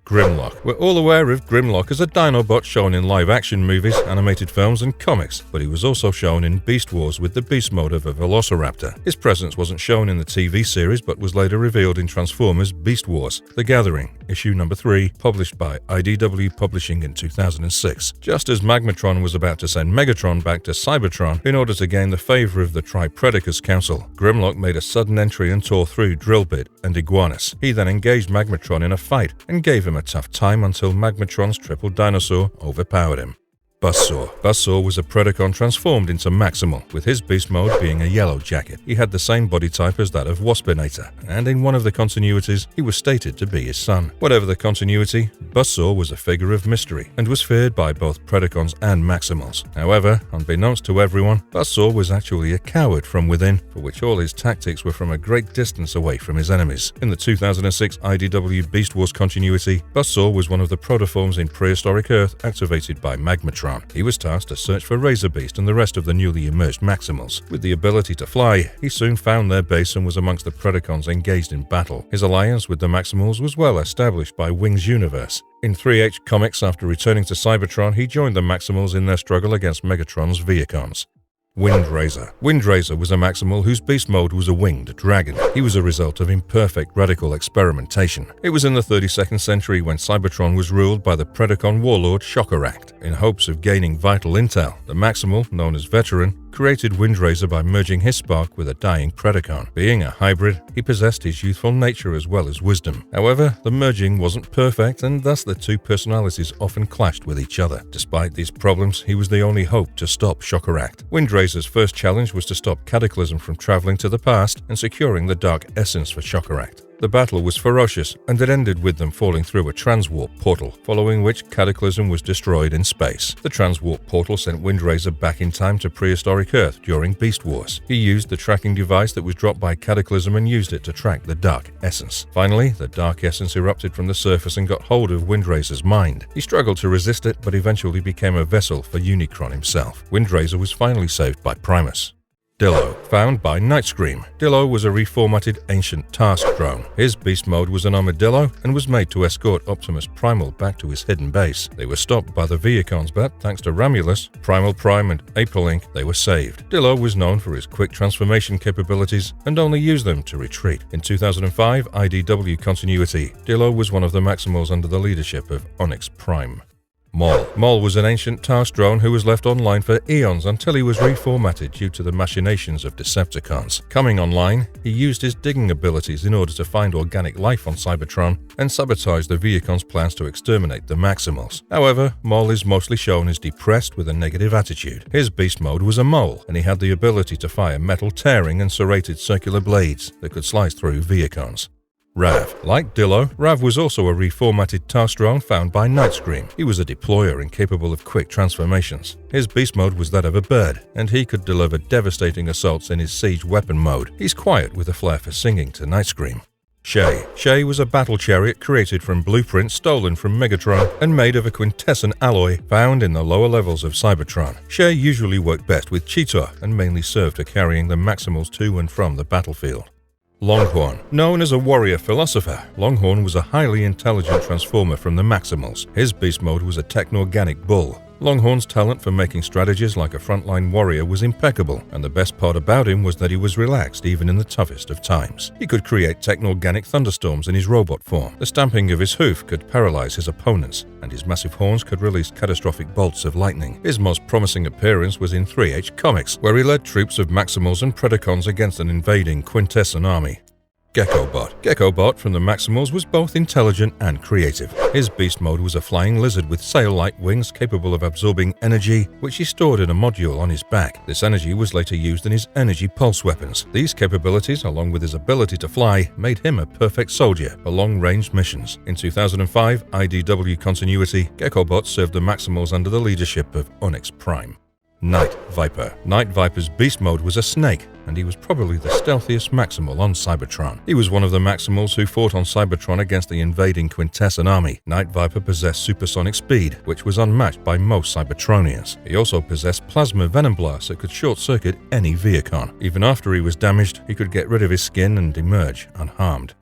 Grimlock. We're all aware of Grimlock as a Dinobot shown in live-action movies, animated films, and comics, but he was also shown in Beast Wars with the beast mode of a Velociraptor. His presence wasn't shown in the TV series, but was later revealed in Transformers Beast Wars: The Gathering, issue number 3, published by IDW Publishing in 2006. Just as Magmatron was about to send Megatron back to Cybertron in order to gain the favor of the Tripredacus Council, Grimlock made a sudden entry and tore through Drillbit and Iguanus. He then engaged Magmatron in a fight and gave him a tough time until Magmatron's triple dinosaur overpowered him. Buzzsaw. Buzzsaw was a Predacon transformed into Maximal, with his beast mode being a yellow jacket. He had the same body type as that of Waspinator, and in one of the continuities, he was stated to be his son. Whatever the continuity, Buzzsaw was a figure of mystery, and was feared by both Predacons and Maximals. However, unbeknownst to everyone, Buzzsaw was actually a coward from within, for which all his tactics were from a great distance away from his enemies. In the 2006 IDW Beast Wars continuity, Buzzsaw was one of the protoforms in prehistoric Earth activated by Magmatron. He was tasked to search for Razor Beast and the rest of the newly emerged Maximals. With the ability to fly, he soon found their base and was amongst the Predacons engaged in battle. His alliance with the Maximals was well established by Wing's universe. In 3H comics, after returning to Cybertron, he joined the Maximals in their struggle against Megatron's Viacons. Windraiser. Windraiser was a Maximal whose beast mode was a winged dragon. He was a result of imperfect radical experimentation. It was in the 32nd century when Cybertron was ruled by the Predacon warlord Shockerak. In hopes of gaining vital intel, the Maximal, known as Veteran, created Windraiser by merging his spark with a dying Predacon. Being a hybrid, he possessed his youthful nature as well as wisdom. However, the merging wasn't perfect, and thus the two personalities often clashed with each other. Despite these problems, he was the only hope to stop Shockerak. Windraiser's first challenge was to stop Cataclysm from traveling to the past and securing the Dark Essence for Shockerak. The battle was ferocious, and it ended with them falling through a transwarp portal, following which Cataclysm was destroyed in space. The transwarp portal sent Windraiser back in time to prehistoric Earth during Beast Wars. He used the tracking device that was dropped by Cataclysm and used it to track the Dark Essence. Finally, the Dark Essence erupted from the surface and got hold of Windraiser's mind. He struggled to resist it, but eventually became a vessel for Unicron himself. Windraiser was finally saved by Primus. Dillo. Found by Nightscream. Dillo was a reformatted ancient task drone. His beast mode was an armadillo and was made to escort Optimus Primal back to his hidden base. They were stopped by the Viacons, but thanks to Ramulus, Primal Prime, and April Inc., they were saved. Dillo was known for his quick transformation capabilities and only used them to retreat. In 2005 IDW continuity, Dillo was one of the Maximals under the leadership of Onyx Prime. Maul. Maul was an ancient task drone who was left online for eons until he was reformatted due to the machinations of Decepticons. Coming online, he used his digging abilities in order to find organic life on Cybertron and sabotage the Viacons' plans to exterminate the Maximals. However, Maul is mostly shown as depressed with a negative attitude. His beast mode was a mole, and he had the ability to fire metal tearing and serrated circular blades that could slice through Viacons. Rav. Like Dillo, Rav was also a reformatted task drone found by Nightscream. He was a deployer and capable of quick transformations. His beast mode was that of a bird, and he could deliver devastating assaults in his siege weapon mode. He's quiet with a flair for singing to Nightscream. Shay was a battle chariot created from blueprints stolen from Megatron and made of a quintessent alloy found in the lower levels of Cybertron. Shay usually worked best with Cheetor and mainly served for carrying the Maximals to and from the battlefield. Longhorn. Known as a warrior philosopher, Longhorn was a highly intelligent transformer from the Maximals. His beast mode was a techno-organic bull. Longhorn's talent for making strategies like a frontline warrior was impeccable, and the best part about him was that he was relaxed even in the toughest of times. He could create techno-organic thunderstorms in his robot form. The stamping of his hoof could paralyze his opponents, and his massive horns could release catastrophic bolts of lightning. His most promising appearance was in 3H Comics, where he led troops of Maximals and Predacons against an invading Quintesson army. Geckobot. Geckobot from the Maximals was both intelligent and creative. His beast mode was a flying lizard with sail-like wings capable of absorbing energy, which he stored in a module on his back. This energy was later used in his energy pulse weapons. These capabilities, along with his ability to fly, made him a perfect soldier for long-range missions. In 2005 IDW continuity, Geckobot served the Maximals under the leadership of Onyx Prime. Night Viper. Night Viper's beast mode was a snake, and he was probably the stealthiest Maximal on Cybertron. He was one of the Maximals who fought on Cybertron against the invading Quintesson army. Night Viper possessed supersonic speed, which was unmatched by most Cybertronians. He also possessed plasma venom blasts that could short-circuit any Viacon. Even after he was damaged, he could get rid of his skin and emerge unharmed.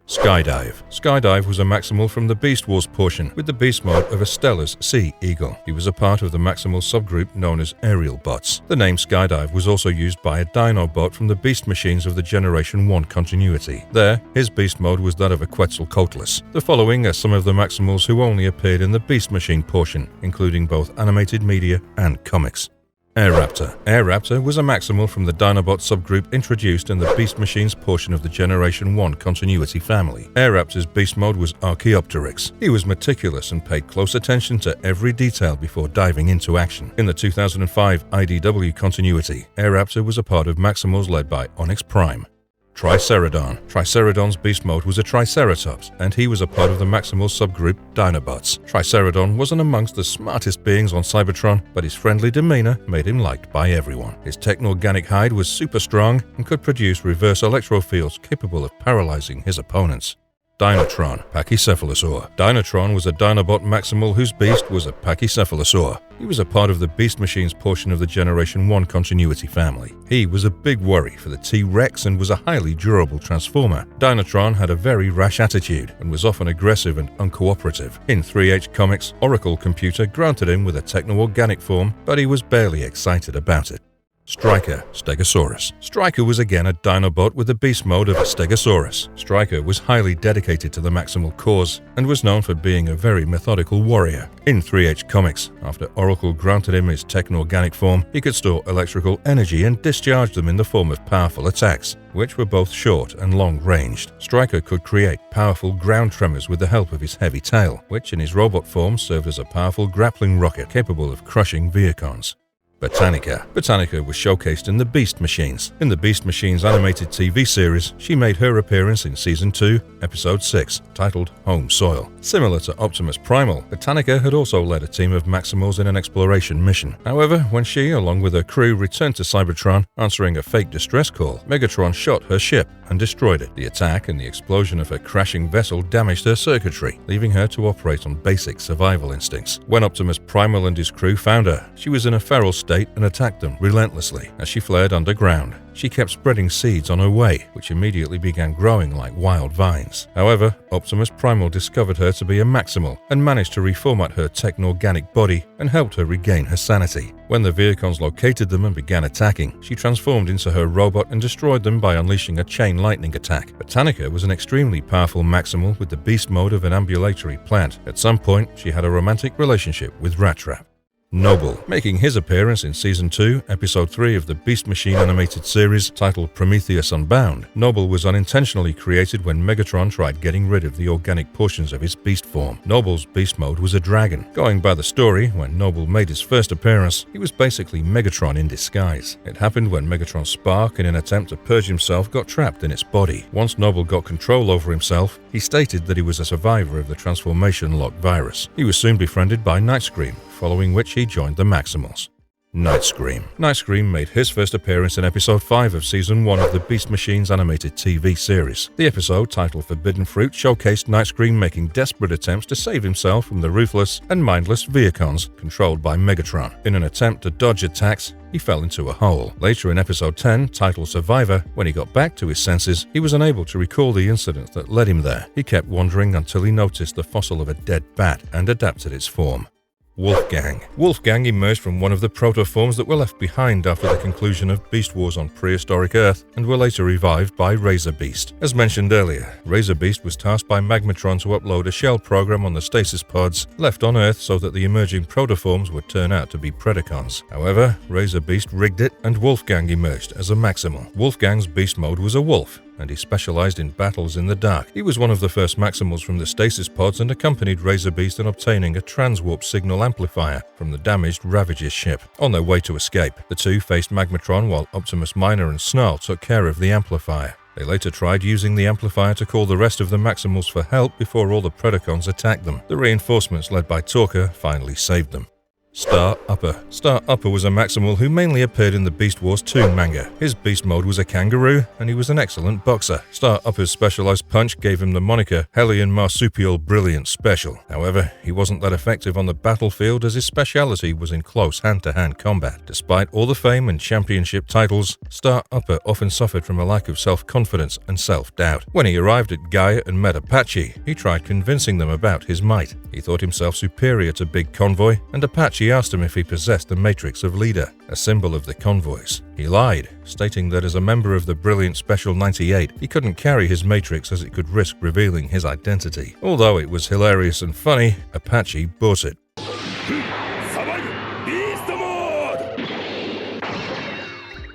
Skydive. Skydive was a Maximal from the Beast Wars portion, with the beast mode of a Stellar's Sea Eagle. He was a part of the Maximal subgroup known as Aerial Bots. The name Skydive was also used by a Dinobot from the Beast Machines of the Generation 1 continuity. There, his beast mode was that of a Quetzalcoatlus. The following are some of the Maximals who only appeared in the Beast Machine portion, including both animated media and comics. Airraptor. Airraptor was a Maximal from the Dinobot subgroup introduced in the Beast Machines portion of the Generation 1 continuity family. Airraptor's beast mode was Archaeopteryx. He was meticulous and paid close attention to every detail before diving into action. In the 2005 IDW continuity, Airraptor was a part of Maximals led by Onyx Prime. Tricerodon. Tricerodon's beast mode was a Triceratops, and he was a part of the Maximal subgroup Dinobots. Tricerodon wasn't amongst the smartest beings on Cybertron, but his friendly demeanor made him liked by everyone. His techno-organic hide was super strong and could produce reverse electrofields capable of paralyzing his opponents. Dinotron. Pachycephalosaur. Dinotron was a Dinobot Maximal whose beast was a Pachycephalosaur. He was a part of the Beast Machines portion of the Generation 1 continuity family. He was a big worry for the T-Rex and was a highly durable transformer. Dinotron had a very rash attitude and was often aggressive and uncooperative. In 3H Comics, Oracle Computer granted him with a techno-organic form, but he was barely excited about it. Striker. Stegosaurus. Striker was again a Dinobot with the beast mode of a Stegosaurus. Striker was highly dedicated to the Maximal cause and was known for being a very methodical warrior. In 3H Comics, after Oracle granted him his techno-organic form, he could store electrical energy and discharge them in the form of powerful attacks, which were both short and long-ranged. Striker could create powerful ground tremors with the help of his heavy tail, which in his robot form served as a powerful grappling rocket capable of crushing Viacons. Botanica. Botanica was showcased in the Beast Machines. In the Beast Machines animated TV series, she made her appearance in Season 2, Episode 6, titled Home Soil. Similar to Optimus Primal, Botanica had also led a team of Maximals in an exploration mission. However, when she, along with her crew, returned to Cybertron, answering a fake distress call, Megatron shot her ship and destroyed it. The attack and the explosion of her crashing vessel damaged her circuitry, leaving her to operate on basic survival instincts. When Optimus Primal and his crew found her, she was in a feral state and attacked them relentlessly. As she fled underground, she kept spreading seeds on her way, which immediately began growing like wild vines. However, Optimus Primal discovered her to be a Maximal and managed to reformat her techno-organic body and helped her regain her sanity. When the Viacons located them and began attacking, she transformed into her robot and destroyed them by unleashing a chain lightning attack. Botanica was an extremely powerful Maximal with the beast mode of an ambulatory plant. At some point, she had a romantic relationship with Rat Trap. Noble. Making his appearance in Season 2, Episode 3 of the Beast Machine animated series titled Prometheus Unbound, Noble was unintentionally created when Megatron tried getting rid of the organic portions of his beast form. Noble's beast mode was a dragon. Going by the story, when Noble made his first appearance, he was basically Megatron in disguise. It happened when Megatron's spark, in an attempt to purge himself, got trapped in its body. Once Noble got control over himself, he stated that he was a survivor of the transformation lock virus. He was soon befriended by Nightscream, following which he joined the Maximals. Night Scream. Night Scream made his first appearance in episode 5 of season 1 of the Beast Machines animated TV series. The episode, titled Forbidden Fruit, showcased Night Scream making desperate attempts to save himself from the ruthless and mindless Viacons controlled by Megatron. In an attempt to dodge attacks, he fell into a hole. Later in episode 10, titled Survivor, when he got back to his senses, he was unable to recall the incident that led him there. He kept wandering until he noticed the fossil of a dead bat and adapted its form. Wolfgang. Wolfgang emerged from one of the protoforms that were left behind after the conclusion of Beast Wars on prehistoric Earth and were later revived by Razor Beast. As mentioned earlier, Razor Beast was tasked by Magmatron to upload a shell program on the stasis pods left on Earth so that the emerging protoforms would turn out to be Predacons. However, Razor Beast rigged it and Wolfgang emerged as a Maximal. Wolfgang's beast mode was a wolf, and he specialized in battles in the dark. He was one of the first Maximals from the stasis pods and accompanied Razor Beast in obtaining a transwarp signal amplifier from the damaged Ravager's ship. On their way to escape, the two faced Magmatron while Optimus Minor and Snarl took care of the amplifier. They later tried using the amplifier to call the rest of the Maximals for help before all the Predacons attacked them. The reinforcements led by Talker finally saved them. Star Upper. Star Upper was a Maximal who mainly appeared in the Beast Wars 2 manga. His beast mode was a kangaroo, and he was an excellent boxer. Star Upper's specialized punch gave him the moniker Hellion Marsupial Brilliant Special. However, he wasn't that effective on the battlefield as his speciality was in close hand-to-hand combat. Despite all the fame and championship titles, Star Upper often suffered from a lack of self-confidence and self-doubt. When he arrived at Gaia and met Apache, he tried convincing them about his might. He thought himself superior to Big Convoy, and Apache asked him if he possessed the Matrix of Leader, a symbol of the convoys. He lied, stating that as a member of the Brilliant Special 98, he couldn't carry his Matrix as it could risk revealing his identity. Although it was hilarious and funny, Apache bought it.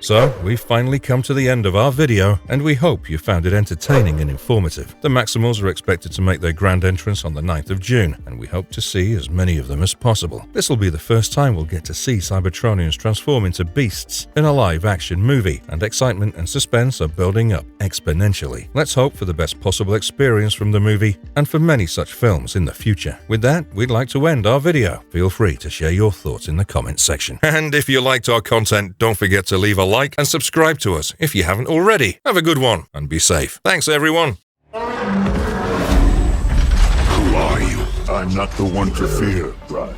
So, we've finally come to the end of our video, and we hope you found it entertaining and informative. The Maximals are expected to make their grand entrance on the 9th of June, and we hope to see as many of them as possible. This will be the first time we'll get to see Cybertronians transform into beasts in a live-action movie, and excitement and suspense are building up exponentially. Let's hope for the best possible experience from the movie, and for many such films in the future. With that, we'd like to end our video. Feel free to share your thoughts in the comments section. And if you liked our content, don't forget to leave a like and subscribe to us if you haven't already. Have a good one and be safe. Thanks, everyone. Who are you? I'm not the one to fear, Brian.